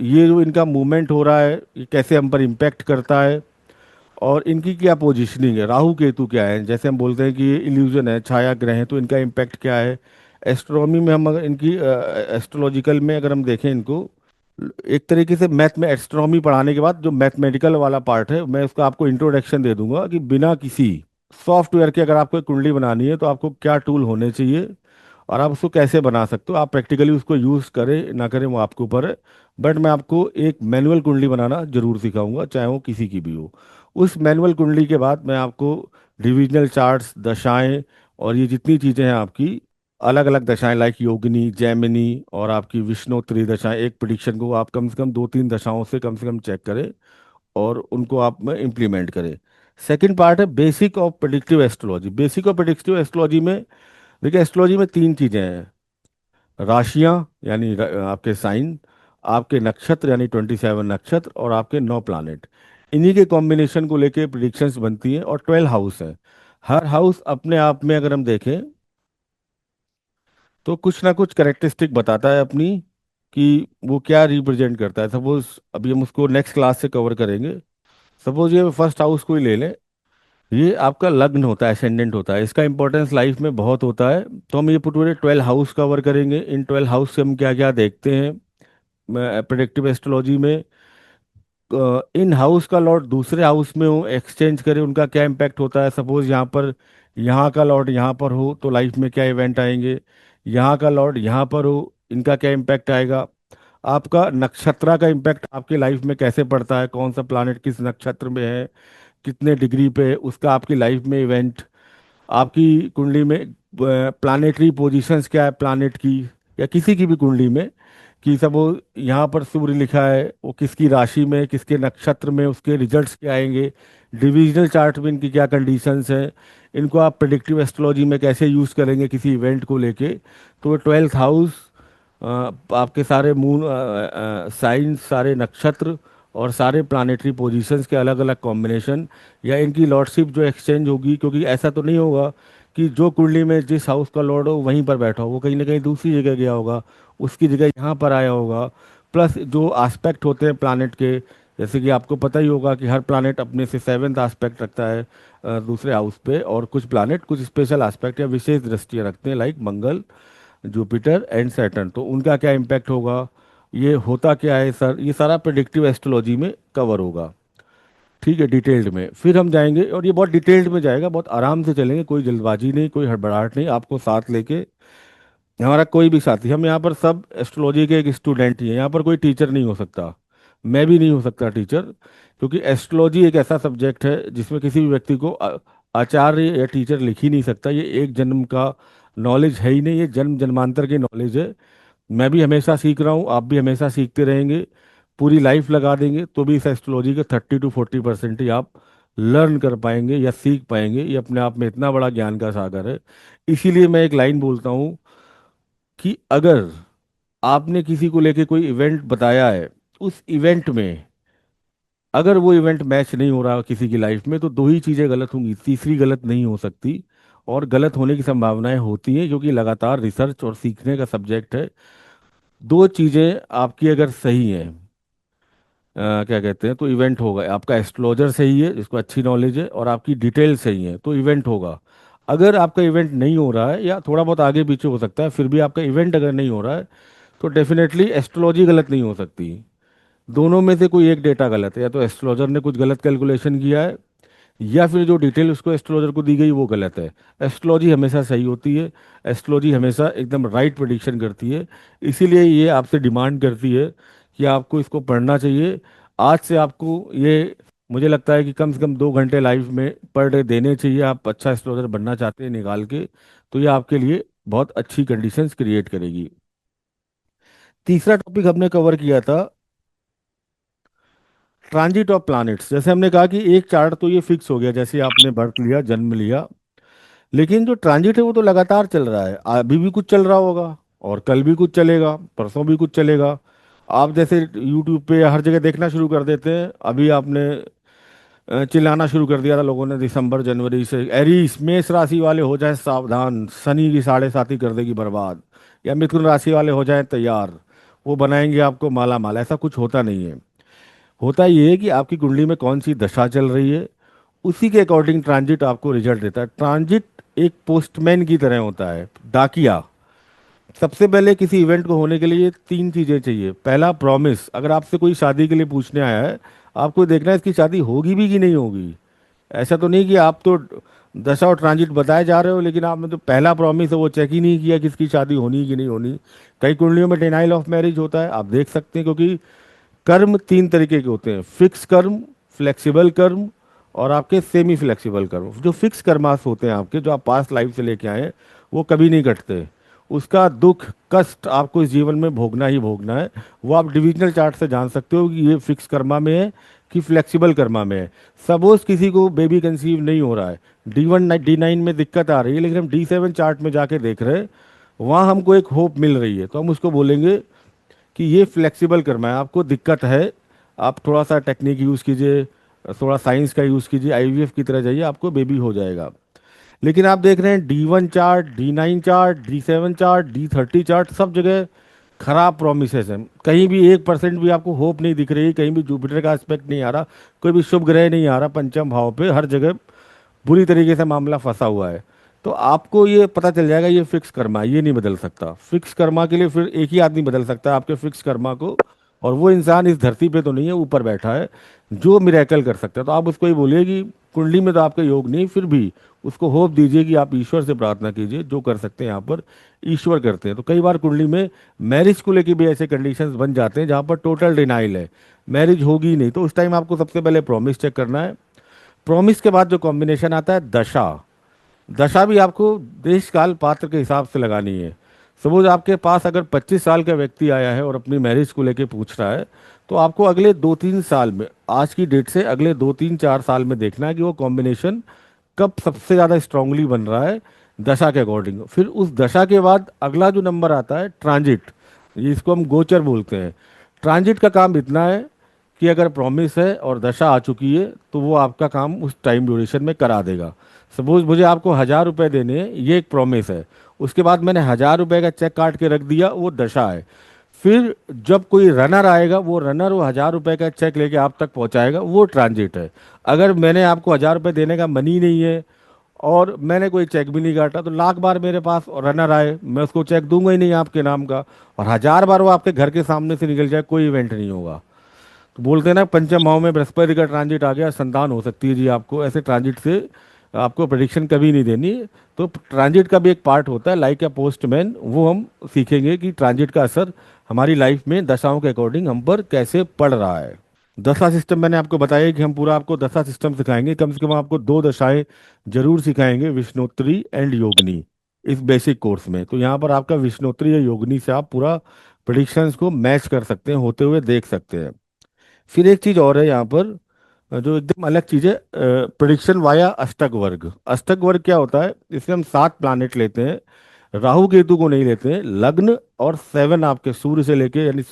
ये जो इनका मूवमेंट हो रहा है ये कैसे हम पर इम्पेक्ट करता है, और इनकी क्या पोजीशनिंग है, राहु केतु क्या है, जैसे हम बोलते हैं कि ये इल्यूजन है, छाया ग्रह है, तो इनका इम्पैक्ट क्या है। एस्ट्रोनॉमी में हम अगर इनकी एस्ट्रोलॉजिकल में अगर हम देखें इनको, एक तरीके से मैथ में एस्ट्रोनॉमी पढ़ाने के बाद जो मैथमेटिकल वाला पार्ट है मैं उसका आपको इंट्रोडक्शन दे दूंगा कि बिना किसी सॉफ्टवेयर के अगर आपको एक कुंडली बनानी है तो आपको क्या टूल होने चाहिए और आप उसको कैसे बना सकते हो। आप प्रैक्टिकली उसको यूज़ करें ना करें वो आपके ऊपर है, बट मैं आपको एक मैनुअल कुंडली बनाना जरूर सिखाऊंगा, चाहे वो किसी की भी हो। उस मैनुअल कुंडली के बाद मैं आपको डिविजनल चार्ट्स, दशाएं और ये जितनी चीज़ें हैं आपकी अलग अलग दशाएं, लाइक योगिनी, जैमिनी और आपकी विष्णोत्तरी दशाएं, एक प्रिडिक्शन को आप कम से कम 2-3 दशाओं से कम चेक करें और उनको आप में इम्प्लीमेंट करें। सेकंड पार्ट है basic of predictive astrology. Basic of predictive astrology में देखिए एस्ट्रोलॉजी में तीन चीज़ें हैं, राशियां यानी आपके साइन, आपके नक्षत्र यानी 27 नक्षत्र और आपके 9 प्लानेट, इन्हीं के कॉम्बिनेशन को लेके प्रिडिक्शंस बनती हैं। और 12 हाउस है, हर हाउस अपने आप में अगर हम देखें तो कुछ ना कुछ करेक्टरिस्टिक बताता है अपनी कि वो क्या रिप्रेजेंट करता है। सपोज अभी हम उसको नेक्स्ट क्लास से कवर करेंगे। सपोज ये फर्स्ट हाउस को ही ले लें, ये आपका लग्न होता है, असेंडेंट होता है, इसका इंपॉर्टेंस लाइफ में बहुत होता है। तो हम ये पूरे 12 हाउस कवर करेंगे। इन 12 हाउस से हम क्या क्या देखते हैं प्रेडिक्टिव एस्ट्रोलॉजी में, इन हाउस का लॉर्ड दूसरे हाउस में हो, एक्सचेंज करे, उनका क्या इम्पैक्ट होता है। सपोज यहाँ पर यहाँ का लॉर्ड यहाँ पर हो तो लाइफ में क्या इवेंट आएंगे, यहाँ का लॉर्ड यहाँ पर हो इनका क्या इम्पैक्ट आएगा। आपका नक्षत्र का इम्पैक्ट आपकी लाइफ में कैसे पड़ता है, कौन सा प्लानेट किस नक्षत्र में है, कितने डिग्री पे है, उसका आपकी लाइफ में इवेंट। आपकी कुंडली में प्लानेटरी पोजीशंस क्या है प्लानेट की, या किसी की भी कुंडली में, कि सब वो यहाँ पर सूर्य लिखा है वो किसकी राशि में किसके नक्षत्र में, उसके रिजल्ट्स क्या आएंगे। डिविजनल चार्ट में इनकी क्या कंडीशंस हैं, इनको आप प्रेडिक्टिव एस्ट्रोलॉजी में कैसे यूज़ करेंगे किसी इवेंट को लेके। तो 12th हाउस आपके सारे मून साइंस, सारे नक्षत्र और सारे प्लानेटरी पोजीशंस के अलग अलग कॉम्बिनेशन, या इनकी लॉर्डशिप जो एक्सचेंज होगी, क्योंकि ऐसा तो नहीं होगा कि जो कुंडली में जिस हाउस का लॉर्ड हो वहीं पर बैठा हो, वो कहीं ना कहीं दूसरी जगह गया होगा, उसकी जगह यहाँ पर आया होगा। प्लस जो एस्पेक्ट होते हैं प्लानेट के, जैसे कि आपको पता ही होगा कि हर प्लानेट अपने से 7th एस्पेक्ट रखता है दूसरे हाउस पे, और कुछ प्लानेट कुछ स्पेशल एस्पेक्ट या विशेष दृष्टियाँ रखते हैं, like Mangal, Jupiter and Saturn, तो उनका क्या इम्पैक्ट होगा, ये होता क्या है सर, ये सारा प्रेडिक्टिव एस्ट्रोलॉजी में कवर होगा। ठीक है, डिटेल्ड में फिर हम जाएंगे और ये बहुत डिटेल्ड में जाएगा, बहुत आराम से चलेंगे, कोई जल्दबाजी नहीं, कोई हड़बड़ाहट नहीं, आपको साथ लेके, हमारा कोई भी साथी, हम यहाँ पर सब एस्ट्रोलॉजी के एक स्टूडेंट ही हैं, यहाँ पर कोई टीचर नहीं हो सकता, मैं भी नहीं हो सकता टीचर, क्योंकि एस्ट्रोलॉजी एक ऐसा सब्जेक्ट है जिसमें किसी भी व्यक्ति को आचार्य या टीचर लिख ही नहीं सकता। ये एक जन्म का नॉलेज है ही नहीं, ये जन्म जन्मांतर की नॉलेज है। मैं भी हमेशा सीख रहा हूँ, आप भी हमेशा सीखते रहेंगे, पूरी लाइफ लगा देंगे तो भी इस एस्ट्रोलॉजी के 30 to 40% ही आप लर्न कर पाएंगे या सीख पाएंगे। ये अपने आप में इतना बड़ा ज्ञान का सागर है। इसीलिए मैं एक लाइन बोलता हूँ कि अगर आपने किसी को लेके कोई इवेंट बताया है, उस इवेंट में अगर वो इवेंट मैच नहीं हो रहा किसी की लाइफ में, तो दो ही चीज़ें गलत होंगी, तीसरी गलत नहीं हो सकती। और गलत होने की संभावनाएं होती हैं क्योंकि लगातार रिसर्च और सीखने का सब्जेक्ट है। दो चीज़ें आपकी अगर सही हैं, क्या कहते हैं, तो इवेंट होगा। आपका एस्ट्रोलॉजर सही है जिसको अच्छी नॉलेज है और आपकी डिटेल सही है तो इवेंट होगा। अगर आपका इवेंट नहीं हो रहा है या थोड़ा बहुत आगे पीछे हो सकता है, फिर भी आपका इवेंट अगर नहीं हो रहा है तो डेफिनेटली एस्ट्रोलॉजी गलत नहीं हो सकती। दोनों में से कोई एक डेटा गलत है, या तो एस्ट्रोलॉजर ने कुछ गलत कैलकुलेशन किया है या फिर जो डिटेल उसको एस्ट्रोलॉजर को दी गई वो गलत है। एस्ट्रोलॉजी हमेशा सही होती है, एस्ट्रोलॉजी हमेशा एकदम राइट प्रेडिक्शन करती है। इसीलिए ये आपसे डिमांड करती है कि आपको इसको पढ़ना चाहिए। आज से आपको ये, मुझे लगता है कि कम से कम 2 घंटे लाइफ में पर डे देने चाहिए। आप अच्छा एस्ट्रोलॉजर बनना चाहते हैं निकाल के, तो ये आपके लिए बहुत अच्छी कंडीशंस क्रिएट करेगी। तीसरा टॉपिक हमने कवर किया था ट्रांजिट ऑफ प्लैनेट्स। जैसे हमने कहा कि एक चार्ट तो ये फिक्स हो गया, जैसे आपने बर्थ लिया, जन्म लिया, लेकिन जो ट्रांजिट है वो तो लगातार चल रहा है। अभी भी कुछ चल रहा होगा और कल भी कुछ चलेगा, परसों भी कुछ चलेगा। आप जैसे यूट्यूब पे या हर जगह देखना शुरू कर देते हैं, अभी आपने चिल्लाना शुरू कर दिया था लोगों ने दिसंबर जनवरी से, एरीस मेष राशि वाले हो जाएं सावधान, शनि की साढ़े साती कर देगी बर्बाद, या मिथुन राशि वाले हो जाएं तैयार, वो बनाएंगे आपको माला माल। ऐसा कुछ होता नहीं है। होता ये है कि आपकी कुंडली में कौन सी दशा चल रही है, उसी के अकॉर्डिंग ट्रांजिट आपको रिजल्ट देता है। ट्रांजिट एक पोस्टमैन की तरह होता है, डाकिया। सबसे पहले किसी इवेंट को होने के लिए तीन चीज़ें चाहिए। पहला, प्रॉमिस। अगर आपसे कोई शादी के लिए पूछने आया है, आपको देखना है इसकी शादी होगी भी कि नहीं होगी। ऐसा तो नहीं कि आप तो दशा और ट्रांजिट बताए जा रहे हो, लेकिन आपने तो पहला प्रॉमिस है वो चेक ही नहीं किया कि इसकी शादी होनी कि नहीं होनी। कई कुंडलियों में डिनाइल ऑफ मैरिज होता है, आप देख सकते हैं, क्योंकि कर्म तीन तरीके के होते हैं: फिक्स कर्म, फ्लेक्सिबल कर्म, और आपके सेमी फ्लेक्सिबल कर्म। जो फिक्स कर्मास होते हैं आपके, जो आप पास्ट लाइफ से लेके आए हैं, वो कभी नहीं कटते। उसका दुख कष्ट आपको इस जीवन में भोगना ही भोगना है। वो आप डिविजनल चार्ट से जान सकते हो कि ये फिक्स कर्मा में है कि फ्लेक्सिबल कर्मा में है। सपोज किसी को बेबी कंसीव नहीं हो रहा है, D1 D9 में दिक्कत आ रही है, लेकिन हम D7 चार्ट में जाके देख रहे हैं, वहाँ हमको एक होप मिल रही है, तो हम उसको बोलेंगे कि ये फ्लेक्सिबल करना है। आपको दिक्कत है, आप थोड़ा सा टेक्निक यूज़ कीजिए, थोड़ा साइंस का यूज़ कीजिए, आईवीएफ की तरह जाइए, आपको बेबी हो जाएगा। लेकिन आप देख रहे हैं D1 chart, D9 chart, D7 chart, D30 chart, सब जगह खराब प्रोमिसेस हैं। कहीं भी 1% भी आपको होप नहीं दिख रही, कहीं भी जुपिटर का एस्पेक्ट नहीं आ रहा, कोई भी शुभ ग्रह नहीं आ रहा पंचम भाव पे, हर जगह बुरी तरीके से मामला फंसा हुआ है। तो आपको ये पता चल जाएगा ये फिक्स कर्मा है, ये नहीं बदल सकता। फिक्स कर्मा के लिए फिर एक ही आदमी बदल सकता है आपके फिक्स कर्मा को, और वो इंसान इस धरती पे तो नहीं है, ऊपर बैठा है, जो मिरेकल कर सकता है। तो आप उसको ही बोलिए कि कुंडली में तो आपका योग नहीं, फिर भी उसको होप दीजिए कि आप ईश्वर से प्रार्थना कीजिए, जो कर सकते हैं यहाँ पर ईश्वर करते हैं। तो कई बार कुंडली में मैरिज को लेके भी ऐसे कंडीशंस बन जाते हैं जहाँ पर टोटल डिनाइल है, मैरिज होगी ही नहीं। तो उस टाइम आपको सबसे पहले प्रॉमिस चेक करना है। प्रॉमिस के बाद जो कॉम्बिनेशन आता है दशा, दशा भी आपको देश काल पात्र के हिसाब से लगानी है। सपोज आपके पास अगर 25 साल का व्यक्ति आया है और अपनी मैरिज को लेके पूछ रहा है, तो आपको अगले 2-3 साल में, आज की डेट से अगले 2-3-4 साल में देखना है कि वो कॉम्बिनेशन कब सबसे ज़्यादा स्ट्रांगली बन रहा है दशा के अकॉर्डिंग। फिर उस दशा के बाद अगला जो नंबर आता है ट्रांजिट, जिसको हम गोचर बोलते हैं। ट्रांजिट का काम इतना है कि अगर प्रॉमिस है और दशा आ चुकी है, तो वो आपका काम उस टाइम ड्यूरेशन में करा देगा। सपोज मुझे आपको 1,000 रुपये देने हैं, ये एक प्रॉमिस है। उसके बाद मैंने 1,000 रुपये का चेक काट के रख दिया, वो दशा है। फिर जब कोई रनर आएगा, वो रनर वो 1,000 रुपये का चेक लेके आप तक पहुंचाएगा, वो ट्रांजिट है। अगर मैंने आपको 1,000 रुपये देने का मनी नहीं है और मैंने कोई चेक भी नहीं काटा, तो लाख बार मेरे पास रनर आए, मैं उसको चेक दूंगा ही नहीं आपके नाम का, और 1,000 बार वो आपके घर के सामने से निकल जाए, कोई इवेंट नहीं होगा। तो बोलते हैं ना, पंचम भाव में बृहस्पति का ट्रांजिट आ गया, संतान हो सकती है जी आपको। ऐसे ट्रांजिट से आपको प्रेडिक्शन कभी नहीं देनी। तो ट्रांजिट का भी एक पार्ट होता है, लाइक ए पोस्टमैन, वो हम सीखेंगे कि ट्रांजिट का असर हमारी लाइफ में दशाओं के अकॉर्डिंग हम पर कैसे पड़ रहा है। दशा सिस्टम मैंने आपको बताया कि हम पूरा आपको दशा सिस्टम सिखाएंगे, कम से कम आपको दो दशाएं जरूर सिखाएंगे, विष्णोत्तरी एंड योगिनी, इस बेसिक कोर्स में। तो यहाँ पर आपका विष्णोत्तरी या योगिनी से आप पूरा प्रिडिक्शंस को मैच कर सकते हैं, होते हुए देख सकते हैं। फिर एक चीज और है यहाँ पर, जो एकदम अलग चीज है, प्रिडिक्शन वाया अष्टक वर्ग। अष्टक वर्ग क्या होता है? इसमें हम 7 प्लैनेट लेते हैं, राहु केतु को नहीं लेते हैं। लग्न और 7 आपके सूर्य से लेके, यानी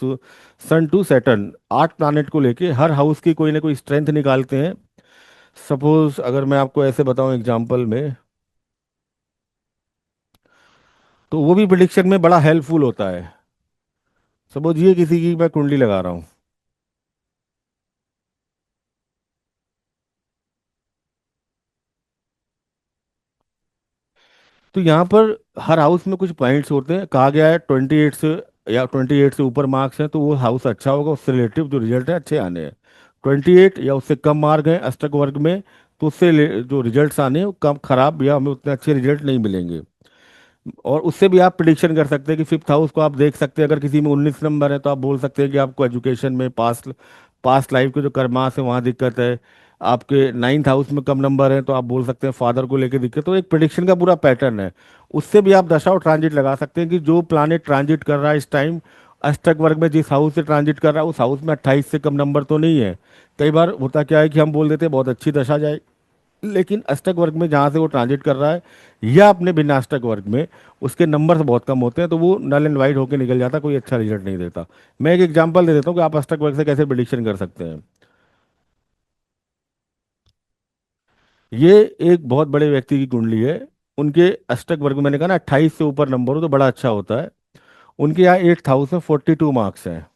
सन टू सैटर्न, 8 प्लैनेट को लेके हर हाउस की कोई ना कोई स्ट्रेंथ निकालते हैं। सपोज अगर मैं आपको ऐसे बताऊं एग्जांपल में, तो वो भी प्रिडिक्शन में बड़ा हेल्पफुल होता है। सपोज ये किसी की मैं कुंडली लगा रहा हूँ, तो यहाँ पर हर हाउस में कुछ पॉइंट्स होते हैं। कहा गया है 28 से, या 28 से ऊपर मार्क्स हैं तो वो हाउस अच्छा होगा, उससे रिलेटिव जो रिजल्ट है अच्छे आने हैं। 28 या उससे कम मार्क हैं अष्टक वर्ग में, तो उससे जो रिजल्ट्स आने हैं वो कम खराब, या हमें उतने अच्छे रिजल्ट नहीं मिलेंगे। और उससे भी आप प्रिडिक्शन कर सकते हैं कि फिफ्थ हाउस को आप देख सकते हैं। अगर किसी में 19 नंबर है, तो आप बोल सकते हैं कि आपको एजुकेशन में पास्ट पास्ट लाइफ के जो कर्मास है वहाँ दिक्कत है। आपके 9th हाउस में कम नंबर है, तो आप बोल सकते हैं फादर को लेकर दिक्कत। तो एक प्रिडिक्शन का पूरा पैटर्न है, उससे भी आप दशा और ट्रांजिट लगा सकते हैं कि जो प्लानिट ट्रांजिट कर रहा है इस टाइम, अष्टक वर्ग में जिस हाउस से ट्रांजिट कर रहा है उस हाउस में 28 से कम नंबर तो नहीं है। कई बार होता क्या है कि हम बोल देते हैं बहुत अच्छी दशा जाए, लेकिन अष्टक वर्ग में जहाँ से वो ट्रांजिट कर रहा है या अपने भिन्नाष्टक वर्ग में उसके नंबर बहुत कम होते हैं, तो वो नल एंड वाइड होकर निकल जाता, कोई अच्छा रिजल्ट नहीं देता। मैं एक एग्जांपल दे देता हूँ कि आप अष्टक वर्ग से कैसे प्रिडिक्शन कर सकते हैं। ये एक बहुत बड़े व्यक्ति की कुंडली है। उनके अष्टक वर्ग में मैंने कहा ना 28 से ऊपर नंबर हो तो बड़ा अच्छा होता है। उनके यहाँ 8042 मार्क्स हैं।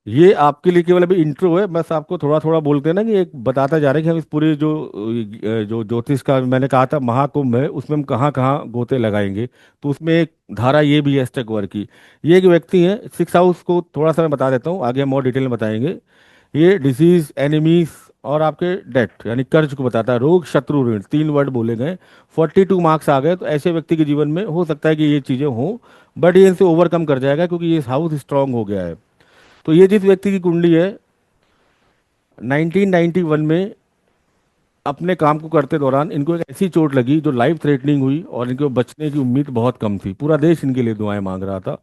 ये आपके लिए केवल अभी इंट्रो है, बस आपको थोड़ा थोड़ा बोलते हैं ना कि एक बताता जा रहा है कि हम इस पूरे जो ज्योतिष का मैंने कहा था महाकुंभ है उसमें हम कहाँ कहाँ गोते लगाएंगे। तो उसमें एक धारा ये भी है स्टक वर्ग की। ये एक व्यक्ति है, 6 हाउस को थोड़ा सा मैं बता देता हूँ, आगे हम और डिटेल में बताएंगे। ये डिसीज, एनिमीज और आपके डेट यानी कर्ज को बताता है, रोग शत्रु ऋण, 3 वर्ड बोले गए। 42 मार्क्स आ गए तो ऐसे व्यक्ति के जीवन में हो सकता है कि ये चीज़ें हों, बट ये इनसे ओवरकम कर जाएगा क्योंकि ये हाउस स्ट्रांग हो गया है। तो ये जिस व्यक्ति की कुंडली है 1991 में अपने काम को करते दौरान इनको एक ऐसी चोट लगी जो लाइफ थ्रेटनिंग हुई और इनको बचने की उम्मीद बहुत कम थी, पूरा देश इनके लिए दुआएं मांग रहा था,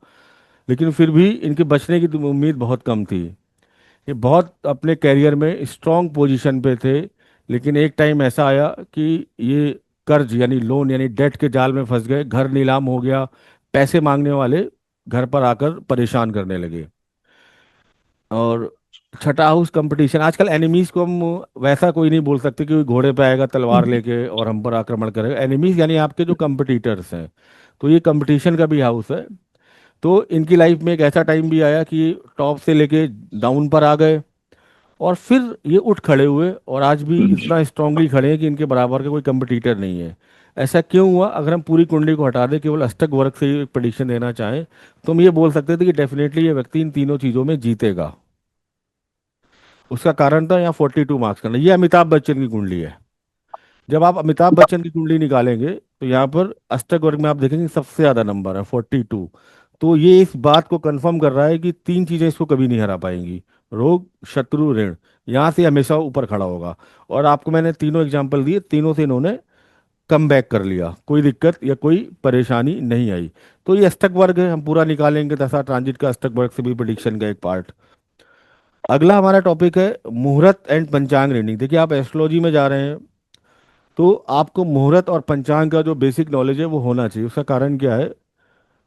लेकिन फिर भी इनके बचने की उम्मीद बहुत कम थी। ये बहुत अपने कैरियर में स्ट्रांग पोजीशन पे थे, लेकिन एक टाइम ऐसा आया कि ये कर्ज यानी लोन यानी डेट के जाल में फंस गए, घर नीलाम हो गया, पैसे मांगने वाले घर पर आकर परेशान करने लगे। और छठा हाउस कंपटीशन, आजकल एनिमीज को हम वैसा कोई नहीं बोल सकते कि कोई घोड़े पे आएगा तलवार लेके और हम पर आक्रमण करेगा। एनिमीज यानी आपके जो कंपटीटर्स हैं, तो ये कंपटीशन का भी हाउस है। तो इनकी लाइफ में एक ऐसा टाइम भी आया कि टॉप से लेके डाउन पर आ गए और फिर ये उठ खड़े हुए और आज भी इतना स्ट्रांगली खड़े हैं कि इनके बराबर का कोई कंपटीटर नहीं है। ऐसा क्यों हुआ? अगर हम पूरी कुंडली को हटा दें, केवल अष्टक वर्ग से ही एक प्रेडिक्शन देना चाहें, तो हम ये बोल सकते थे कि डेफिनेटली ये व्यक्ति इन तीनों चीज़ों में जीतेगा। उसका कारण था यहाँ 42 मार्क्स करना। ये अमिताभ बच्चन की कुंडली है। जब आप अमिताभ बच्चन की कुंडली निकालेंगे तो यहाँ पर अष्टक वर्ग में आप देखेंगे सबसे ज्यादा नंबर है 42। तो ये इस बात को कंफर्म कर रहा है कि तीन चीजें इसको कभी नहीं हरा पाएंगी, रोग शत्रु ऋण, यहाँ से हमेशा ऊपर खड़ा होगा। और आपको मैंने तीनों एग्जाम्पल दिए, तीनों से इन्होंने कम बैक कर लिया, कोई दिक्कत या कोई परेशानी नहीं आई। तो ये अष्टक वर्ग है, हम पूरा निकालेंगे दशा ट्रांजिट का अष्टक वर्ग से भी प्रिडिक्शन का एक पार्ट। अगला हमारा टॉपिक है मुहूर्त एंड पंचांग रीडिंग। देखिए आप एस्ट्रोलॉजी में जा रहे हैं तो आपको मुहूर्त और पंचांग का जो बेसिक नॉलेज है वो होना चाहिए। उसका कारण क्या है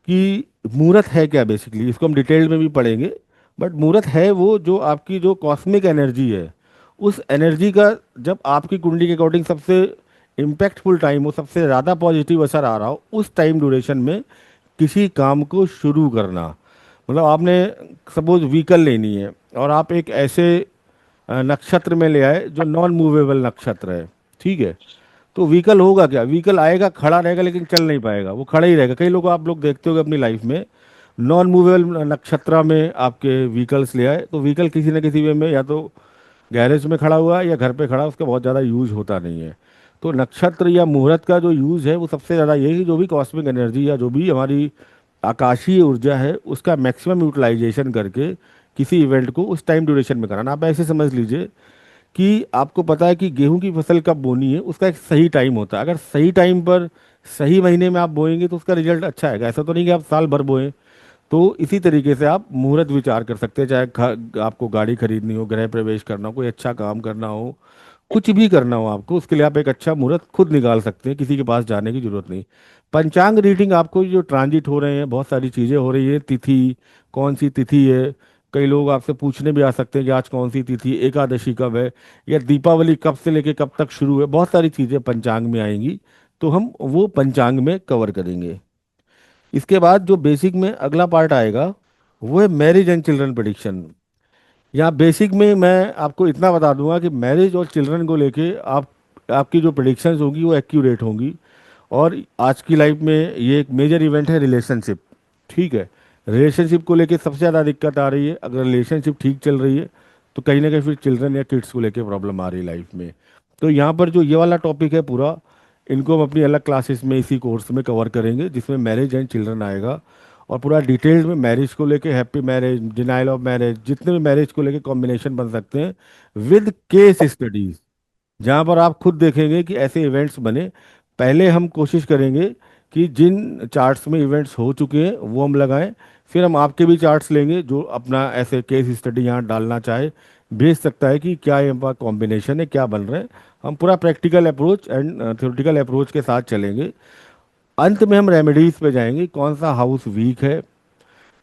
कि मुहूर्त है क्या, बेसिकली इसको हम डिटेल में भी पढ़ेंगे। बट मुहूर्त है वो जो आपकी जो कॉस्मिक एनर्जी है, उस एनर्जी का जब आपकी कुंडली के अकॉर्डिंग सबसे इम्पैक्टफुल टाइम हो, सबसे ज़्यादा पॉजिटिव असर आ रहा हो, उस टाइम ड्यूरेशन में किसी काम को शुरू करना। मतलब आपने सपोज व्हीकल लेनी है और आप एक ऐसे नक्षत्र में ले आए जो नॉन मूवेबल नक्षत्र है, ठीक है? तो व्हीकल होगा क्या? व्हीकल आएगा, खड़ा रहेगा, लेकिन चल नहीं पाएगा, वो खड़ा ही रहेगा। कई लोग आप लोग देखते होंगे अपनी लाइफ में, नॉन मूवेबल नक्षत्र में आपके व्हीकल्स ले आए तो व्हीकल किसी न किसी वे में या तो गैरेज में खड़ा हुआ है या घर पे खड़ा, उसका बहुत ज़्यादा यूज होता नहीं है। तो नक्षत्र या मुहूर्त का जो यूज है वो सबसे ज़्यादा यही कि जो भी कॉस्मिक एनर्जी या जो भी हमारी आकाशीय ऊर्जा है उसका मैक्सिमम यूटिलाइजेशन करके किसी इवेंट को उस टाइम ड्यूरेशन में कराना। आप ऐसे समझ लीजिए कि आपको पता है कि गेहूं की फसल कब बोनी है, उसका एक सही टाइम होता है। अगर सही टाइम पर सही महीने में आप बोएंगे तो उसका रिजल्ट अच्छा आएगा। ऐसा तो नहीं कि आप साल भर बोएं। तो इसी तरीके से आप मुहूर्त विचार कर सकते हैं, चाहे आपको गाड़ी खरीदनी हो, गृह प्रवेश करना हो, कोई अच्छा काम करना हो, कुछ भी करना हो आपको, उसके लिए आप एक अच्छा मुहूर्त खुद निकाल सकते हैं, किसी के पास जाने की जरूरत नहीं। पंचांग रीडिंग आपको जो ट्रांजिट हो रहे हैं, बहुत सारी चीज़ें हो रही है, तिथि कौन सी तिथि है, कई लोग आपसे पूछने भी आ सकते हैं कि आज कौन सी तिथि, एकादशी कब है, या दीपावली कब से लेके कब तक शुरू है, बहुत सारी चीज़ें पंचांग में आएंगी। तो हम वो पंचांग में कवर करेंगे। इसके बाद जो बेसिक में अगला पार्ट आएगा वो है मैरिज एंड चिल्ड्रन प्रेडिक्शन। यहाँ बेसिक में मैं आपको इतना बता दूंगा कि मैरिज और चिल्ड्रन को लेके आप आपकी जो प्रेडिक्शंस होंगी वो एक्यूरेट होंगी। और आज की लाइफ में ये एक मेजर इवेंट है रिलेशनशिप, ठीक है? रिलेशनशिप को लेके सबसे ज़्यादा दिक्कत आ रही है। अगर रिलेशनशिप ठीक चल रही है तो कहीं ना कहीं फिर चिल्ड्रन या किड्स को लेके प्रॉब्लम आ रही है लाइफ में। तो यहाँ पर जो ये वाला टॉपिक है पूरा, इनको हम अपनी अलग क्लासेस में इसी कोर्स में कवर करेंगे जिसमें मैरिज एंड चिल्ड्रन आएगा। और पूरा डिटेल्स में मैरिज को लेके, happy marriage, denial of marriage, जितने भी मैरिज को लेके कॉम्बिनेशन बन सकते हैं विद केस स्टडीज, जहाँ पर आप खुद देखेंगे कि ऐसे इवेंट्स बने। पहले हम कोशिश करेंगे कि जिन चार्ट्स में इवेंट्स हो चुके हैं वो हम लगाएं, फिर हम आपके भी चार्ट्स लेंगे, जो अपना ऐसे केस स्टडी यहाँ डालना चाहे भेज सकता है कि क्या ये कॉम्बिनेशन है, क्या बन रहा है। हम पूरा practical approach and theoretical approach के साथ चलेंगे। अंत में हम रेमेडीज पे जाएंगे, कौन सा हाउस वीक है,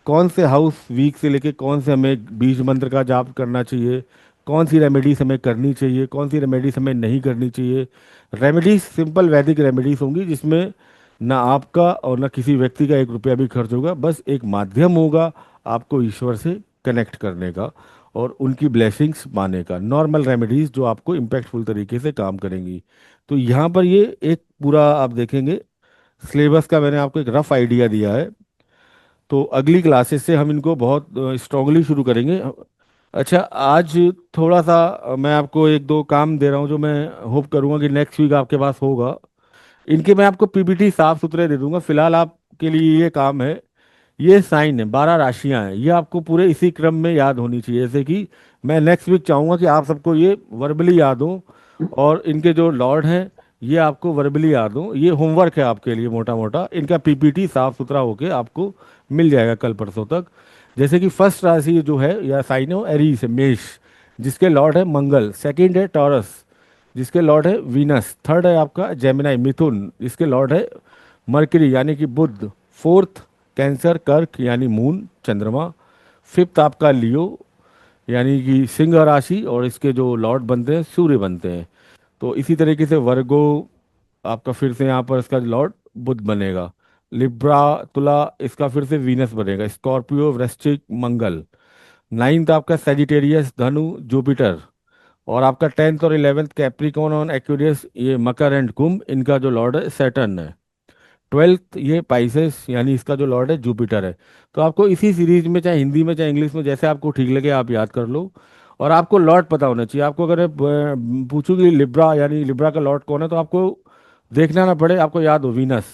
कौन से हाउस वीक से लेके कौन से हमें बीज मंत्र का जाप करना चाहिए, कौन सी रेमेडीज हमें करनी चाहिए, कौन सी रेमेडीज हमें नहीं करनी चाहिए। रेमेडीज सिंपल वैदिक रेमेडीज होंगी, जिसमें ना आपका और ना किसी व्यक्ति का 1 रुपया भी खर्च होगा, बस एक माध्यम होगा आपको ईश्वर से कनेक्ट करने का और उनकी ब्लेसिंग्स पाने का। नॉर्मल रेमेडीज जो आपको इम्पैक्टफुल तरीके से काम करेंगी। तो यहाँ पर ये एक पूरा आप देखेंगे सिलेबस का मैंने आपको एक रफ आइडिया दिया है। तो अगली क्लासेस से हम इनको बहुत स्ट्रांगली शुरू करेंगे। अच्छा, आज थोड़ा सा मैं आपको 1-2 काम दे रहा हूँ, जो मैं होप करूँगा कि नेक्स्ट वीक आपके पास होगा। इनके मैं आपको पीपीटी साफ सुथरे दे दूंगा, फिलहाल आपके लिए ये काम है। ये साइन है, 12 राशियां हैं, ये आपको पूरे इसी क्रम में याद होनी चाहिए। जैसे कि मैं नेक्स्ट वीक चाहूंगा कि आप सबको ये वर्बली याद हो, और इनके जो लॉर्ड हैं ये आपको वर्बली याद हो। ये होमवर्क है आपके लिए मोटा मोटा, इनका पीपीटी साफ सुथरा होके आपको मिल जाएगा कल परसों तक। जैसे कि फर्स्ट राशि जो है या साइन है वो एरीज है, मेष, जिसके लॉर्ड है मंगल। सेकंड है टॉरस, जिसके लॉर्ड है वीनस। थर्ड है आपका जेमिनाई, मिथुन, जिसके लॉर्ड है मरकरी यानी कि बुध। फोर्थ कैंसर, कर्क यानी मून, चंद्रमा। फिफ्थ आपका लियो यानी कि सिंह राशि, और इसके जो लॉर्ड बनते हैं सूर्य बनते हैं। तो इसी तरीके से वर्गो आपका फिर से यहाँ पर इसका लॉर्ड बुध बनेगा। लिब्रा, तुला, इसका फिर से वीनस बनेगा। स्कॉर्पियो, वृश्चिक, मंगल। नाइन्थ आपका सेजिटेरियस, धनु, जुपिटर। और आपका 10th और 11th कैप्रिकॉन और एक्वेरियस, ये मकर एंड कुंभ, इनका जो लॉर्ड है सैटर्न है। 12th ये पाइसेस यानी इसका जो लॉर्ड है जुपिटर है। तो आपको इसी सीरीज में, चाहे हिंदी में चाहे इंग्लिश में, जैसे आपको ठीक लगे आप याद कर लो। और आपको लॉर्ड पता होना चाहिए। आपको अगर पूछूं कि लिब्रा यानी लिब्रा का लॉर्ड कौन है, तो आपको देखना ना पड़े, आपको याद हो वीनस।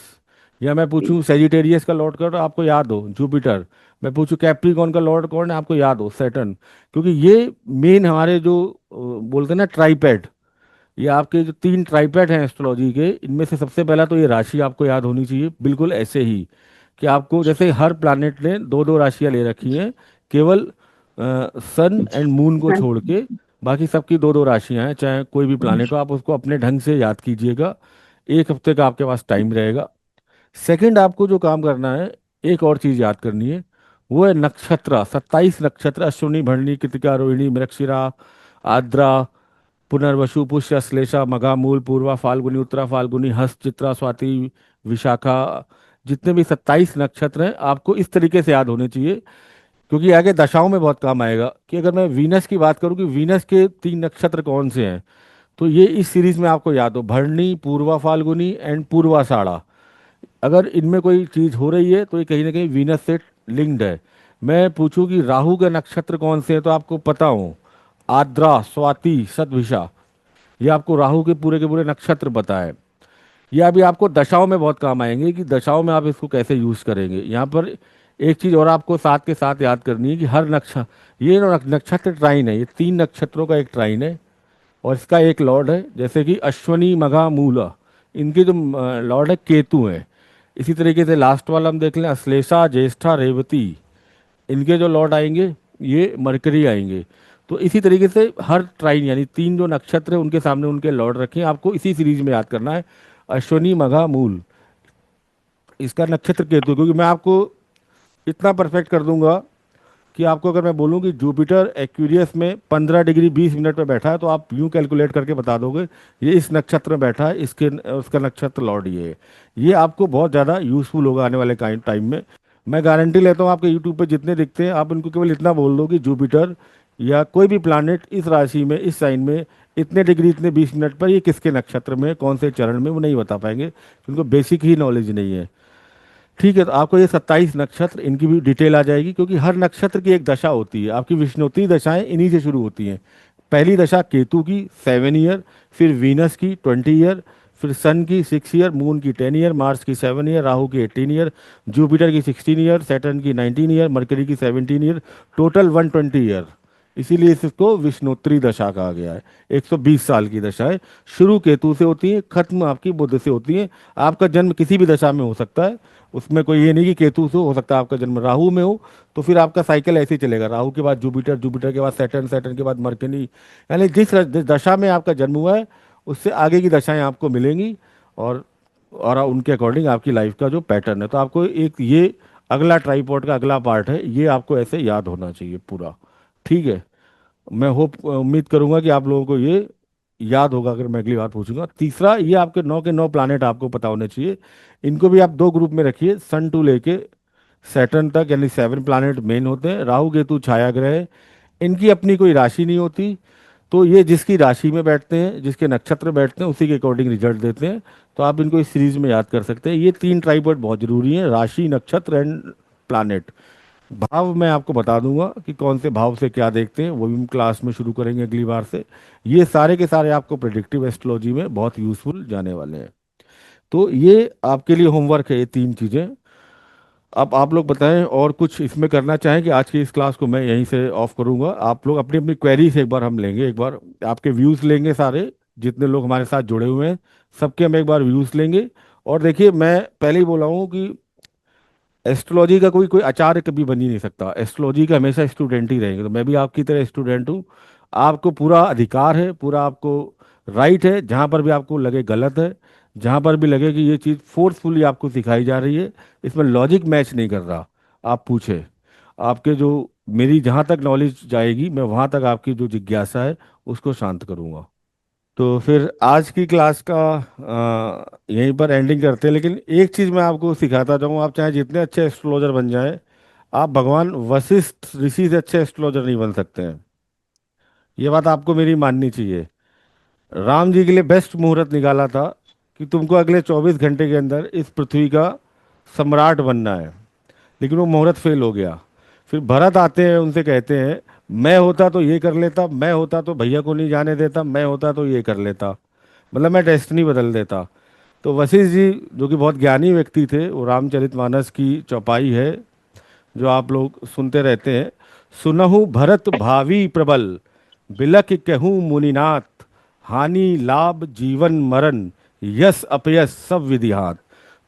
या मैं पूछूं सेजिटेरियस का लॉर्ड कौन है, तो आपको याद हो जुपिटर। मैं पूछूं कैप्रिकॉन का लॉर्ड कौन है, आपको याद हो सैटर्न। क्योंकि ये मेन हमारे जो बोलते हैं ना ट्राइपेड, ये आपके जो 3 ट्राइपेड हैं एस्ट्रोलॉजी के, इनमें से सबसे पहला तो ये राशि आपको याद होनी चाहिए, बिल्कुल ऐसे ही कि आपको जैसे हर प्लैनेट ने 2-2 राशियां ले रखी हैं, केवल सन एंड मून को छोड़ के बाकी सबकी 2-2 राशियां हैं। चाहे कोई भी प्लैनेट हो, आप उसको अपने ढंग से याद कीजिएगा। 1 हफ्ते का आपके पास टाइम रहेगा। सेकंड, आपको जो काम करना है, एक और चीज़ याद करनी है, वो है नक्षत्र। 27 नक्षत्र, अश्विनी, भरणी, कृतिका, रोहिणी, मृगशिरा, आद्रा, पुनर्वसु, पुष्य, श्लेषा, मघा, मूल, पूर्वा, फाल्गुनी, उत्तरा फाल्गुनी, हस्त, चित्रा, स्वाति, विशाखा। जितने भी 27 नक्षत्र हैं आपको इस तरीके से याद होने चाहिए, क्योंकि आगे दशाओं में बहुत काम आएगा। कि अगर मैं वीनस की बात करूं कि वीनस के 3 नक्षत्र कौन से हैं, तो ये इस सीरीज में आपको याद हो, भरणी, पूर्वा फाल्गुनी एंड पूर्वाषाढ़ा। अगर इनमें कोई चीज़ हो रही है तो ये कहीं ना कहीं वीनस से लिंक्ड है। मैं पूछूं कि राहु के नक्षत्र कौन से हैं, तो आपको पता हो, आद्रा, स्वाति, शतभिषा। ये आपको राहु के पूरे नक्षत्र पता है। ये अभी आपको दशाओं में बहुत काम आएंगे कि दशाओं में आप इसको कैसे यूज करेंगे। यहाँ पर एक चीज और आपको साथ के साथ याद करनी है कि हर नक्ष ये जो नक्षत्र ट्राइन है, ये 3 नक्षत्रों का एक ट्राइन है और इसका एक लॉर्ड है। जैसे कि अश्वनी, मघा, मूला, इनके जो लॉर्ड है केतु है। इसी तरीके से लास्ट वाला हम देख लें, अश्लेषा, ज्येष्ठा, रेवती, इनके जो लॉर्ड आएंगे ये मरकरी आएंगे। तो इसी तरीके से हर ट्राइन यानी 3 जो नक्षत्र है उनके सामने उनके लॉर्ड रखें, आपको इसी सीरीज में याद करना है। अश्वनी, मघा, मूल, इसका नक्षत्र केतु। क्योंकि मैं आपको इतना परफेक्ट कर दूंगा कि आपको अगर मैं बोलूं कि जुपिटर एक्वेरियस में 15 डिग्री 20 मिनट में बैठा है, तो आप यूं कैलकुलेट करके बता दोगे ये इस नक्षत्र में बैठा है, इसके उसका नक्षत्र लॉर्ड ये है। ये आपको बहुत ज़्यादा यूजफुल होगा आने वाले टाइम में। मैं गारंटी लेता हूँ, आपके यूट्यूब पे जितने दिखते हैं आप इनको केवल इतना बोल दो कि जुपिटर या कोई भी प्लानट इस राशि में, इस साइन में, इतने डिग्री इतने 20 मिनट पर, ये किसके नक्षत्र में, कौन से चरण में, वो नहीं बता पाएंगे। उनको बेसिक ही नॉलेज नहीं है। ठीक है, तो आपको ये 27 नक्षत्र, इनकी भी डिटेल आ जाएगी, क्योंकि हर नक्षत्र की एक दशा होती है। आपकी विष्णुती दशाएं इन्हीं से शुरू होती हैं। पहली दशा केतु की 7 ईयर, फिर वीनस की 20 ईयर, फिर सन की 6 ईयर, मून की 10 ईयर, मार्स की 7 ईयर, राहु की 18 ईयर, जुपिटर की 16 ईयर, सैटर्न की 19 ईयर, मरकरी की 17 ईयर, टोटल 120 ईयर इसीलिए इसको विष्णोत्तरी दशा कहा गया है। 120 साल की दशा है, शुरू केतु से होती है, खत्म आपकी बुध से होती है। आपका जन्म किसी भी दशा में हो सकता है, उसमें कोई ये नहीं कि केतु से हो सकता है आपका जन्म राहु में हो, तो फिर आपका साइकिल ऐसे ही चलेगा, राहु के बाद जुपिटर, जुपिटर के बाद सैटर्न, सैटर्न के बाद मरकरी, यानी जिस दशा में आपका जन्म हुआ है उससे आगे की दशाएं आपको मिलेंगी, और उनके अकॉर्डिंग आपकी लाइफ का जो पैटर्न है। तो आपको एक ये अगला ट्राइपॉड का अगला पार्ट है, ये आपको ऐसे याद होना चाहिए पूरा। ठीक है, मैं होप उम्मीद करूंगा कि आप लोगों को ये याद होगा अगर मैं अगली बार पूछूंगा। तीसरा, ये आपके 9 के 9 प्लानेट आपको पता होने चाहिए। इनको भी आप दो ग्रुप में रखिए, सन टू लेके सैटर्न तक, यानी 7 प्लानेट मेन होते हैं। राहु केतु छाया ग्रह है, इनकी अपनी कोई राशि नहीं होती, तो ये जिसकी राशि में बैठते हैं, जिसके नक्षत्र बैठते हैं, उसी के अकॉर्डिंग रिजल्ट देते हैं। तो आप इनको इस सीरीज में याद कर सकते हैं। ये 3 ट्राइपॉड बहुत जरूरी हैं, राशि, नक्षत्र एंड प्लानेट। भाव मैं आपको बता दूंगा कि कौन से भाव से क्या देखते हैं, वो भी हम क्लास में शुरू करेंगे अगली बार से। ये सारे के सारे आपको प्रेडिक्टिव एस्ट्रोलॉजी में बहुत यूजफुल जाने वाले हैं। तो ये आपके लिए होमवर्क है, ये 3 चीज़ें। अब आप लोग बताएं और कुछ इसमें करना चाहें कि आज की इस क्लास को मैं यहीं से ऑफ करूंगा। आप लोग अपनी अपनी क्वेरीज एक बार हम लेंगे, एक बार आपके व्यूज़ लेंगे, सारे जितने लोग हमारे साथ जुड़े हुए हैं सबके हम एक बार व्यूज़ लेंगे। और देखिए, मैं पहले ही बोला हूँ कि एस्ट्रोलॉजी का कोई कोई आचार्य कभी बन ही नहीं सकता, एस्ट्रोलॉजी का हमेशा स्टूडेंट ही रहेंगे। तो मैं भी आपकी तरह स्टूडेंट हूँ, आपको पूरा अधिकार है, पूरा आपको राइट है, जहाँ पर भी आपको लगे गलत है, जहाँ पर भी लगे कि ये चीज़ फोर्सफुली आपको सिखाई जा रही है, इसमें लॉजिक मैच नहीं कर रहा, आप पूछे। आपके जो मेरी जहाँ तक नॉलेज जाएगी, मैं वहाँ तक आपकी जो जिज्ञासा है उसको शांत करूँगा। तो फिर आज की क्लास का यहीं पर एंडिंग करते हैं। लेकिन एक चीज़ मैं आपको सिखाता जाऊँ, आप चाहे जितने अच्छे एस्ट्रोलॉजर बन जाएं, आप भगवान वशिष्ठ ऋषि से अच्छे एस्ट्रोलॉजर नहीं बन सकते हैं। ये बात आपको मेरी माननी चाहिए। राम जी के लिए बेस्ट मुहूर्त निकाला था कि तुमको अगले 24 घंटे के अंदर इस पृथ्वी का सम्राट बनना है, लेकिन वो मुहूर्त फेल हो गया। फिर भरत आते हैं, उनसे कहते हैं मैं होता तो ये कर लेता, मैं होता तो भैया को नहीं जाने देता, मैं होता तो ये कर लेता, मतलब मैं डेस्टिनी बदल देता। तो वशिष्ठ जी जो कि बहुत ज्ञानी व्यक्ति थे, वो रामचरितमानस की चौपाई है जो आप लोग सुनते रहते हैं, सुनहु भरत भावी प्रबल, बिलख कहूँ मुनिनाथ, हानि लाभ जीवन मरण, यस अपयस सब विधिहात।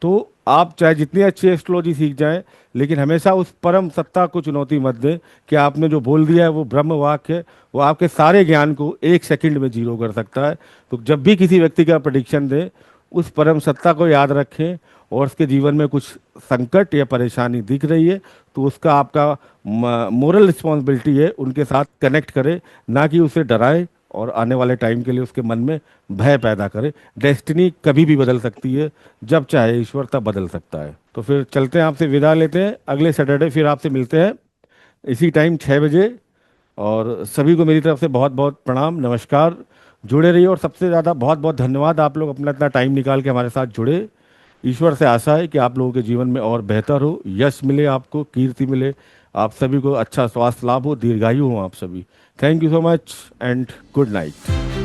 तो आप चाहे जितनी अच्छी एस्ट्रोलॉजी सीख जाएं, लेकिन हमेशा उस परम सत्ता को चुनौती मत दें कि आपने जो बोल दिया है वो ब्रह्म वाक्य है, वो आपके सारे ज्ञान को 1 सेकंड में जीरो कर सकता है। तो जब भी किसी व्यक्ति का प्रेडिक्शन दें, उस परम सत्ता को याद रखें, और उसके जीवन में कुछ संकट या परेशानी दिख रही है तो उसका आपका मोरल रिस्पॉन्सिबिलिटी है उनके साथ कनेक्ट करें, ना कि उसे डराएं और आने वाले टाइम के लिए उसके मन में भय पैदा करें। डेस्टिनी कभी भी बदल सकती है, जब चाहे ईश्वर तब बदल सकता है। तो फिर चलते हैं, आपसे विदा लेते हैं, अगले सैटरडे फिर आपसे मिलते हैं इसी टाइम 6 बजे। और सभी को मेरी तरफ से बहुत बहुत प्रणाम, नमस्कार। जुड़े रहिए, और सबसे ज़्यादा बहुत बहुत धन्यवाद, आप लोग अपना इतना टाइम निकाल के हमारे साथ जुड़े। ईश्वर से आशा है कि आप लोगों के जीवन में और बेहतर हो, यश मिले, आपको कीर्ति मिले, आप सभी को अच्छा स्वास्थ्य लाभ हो, दीर्घायु हो आप सभी। Thank you so much and good night.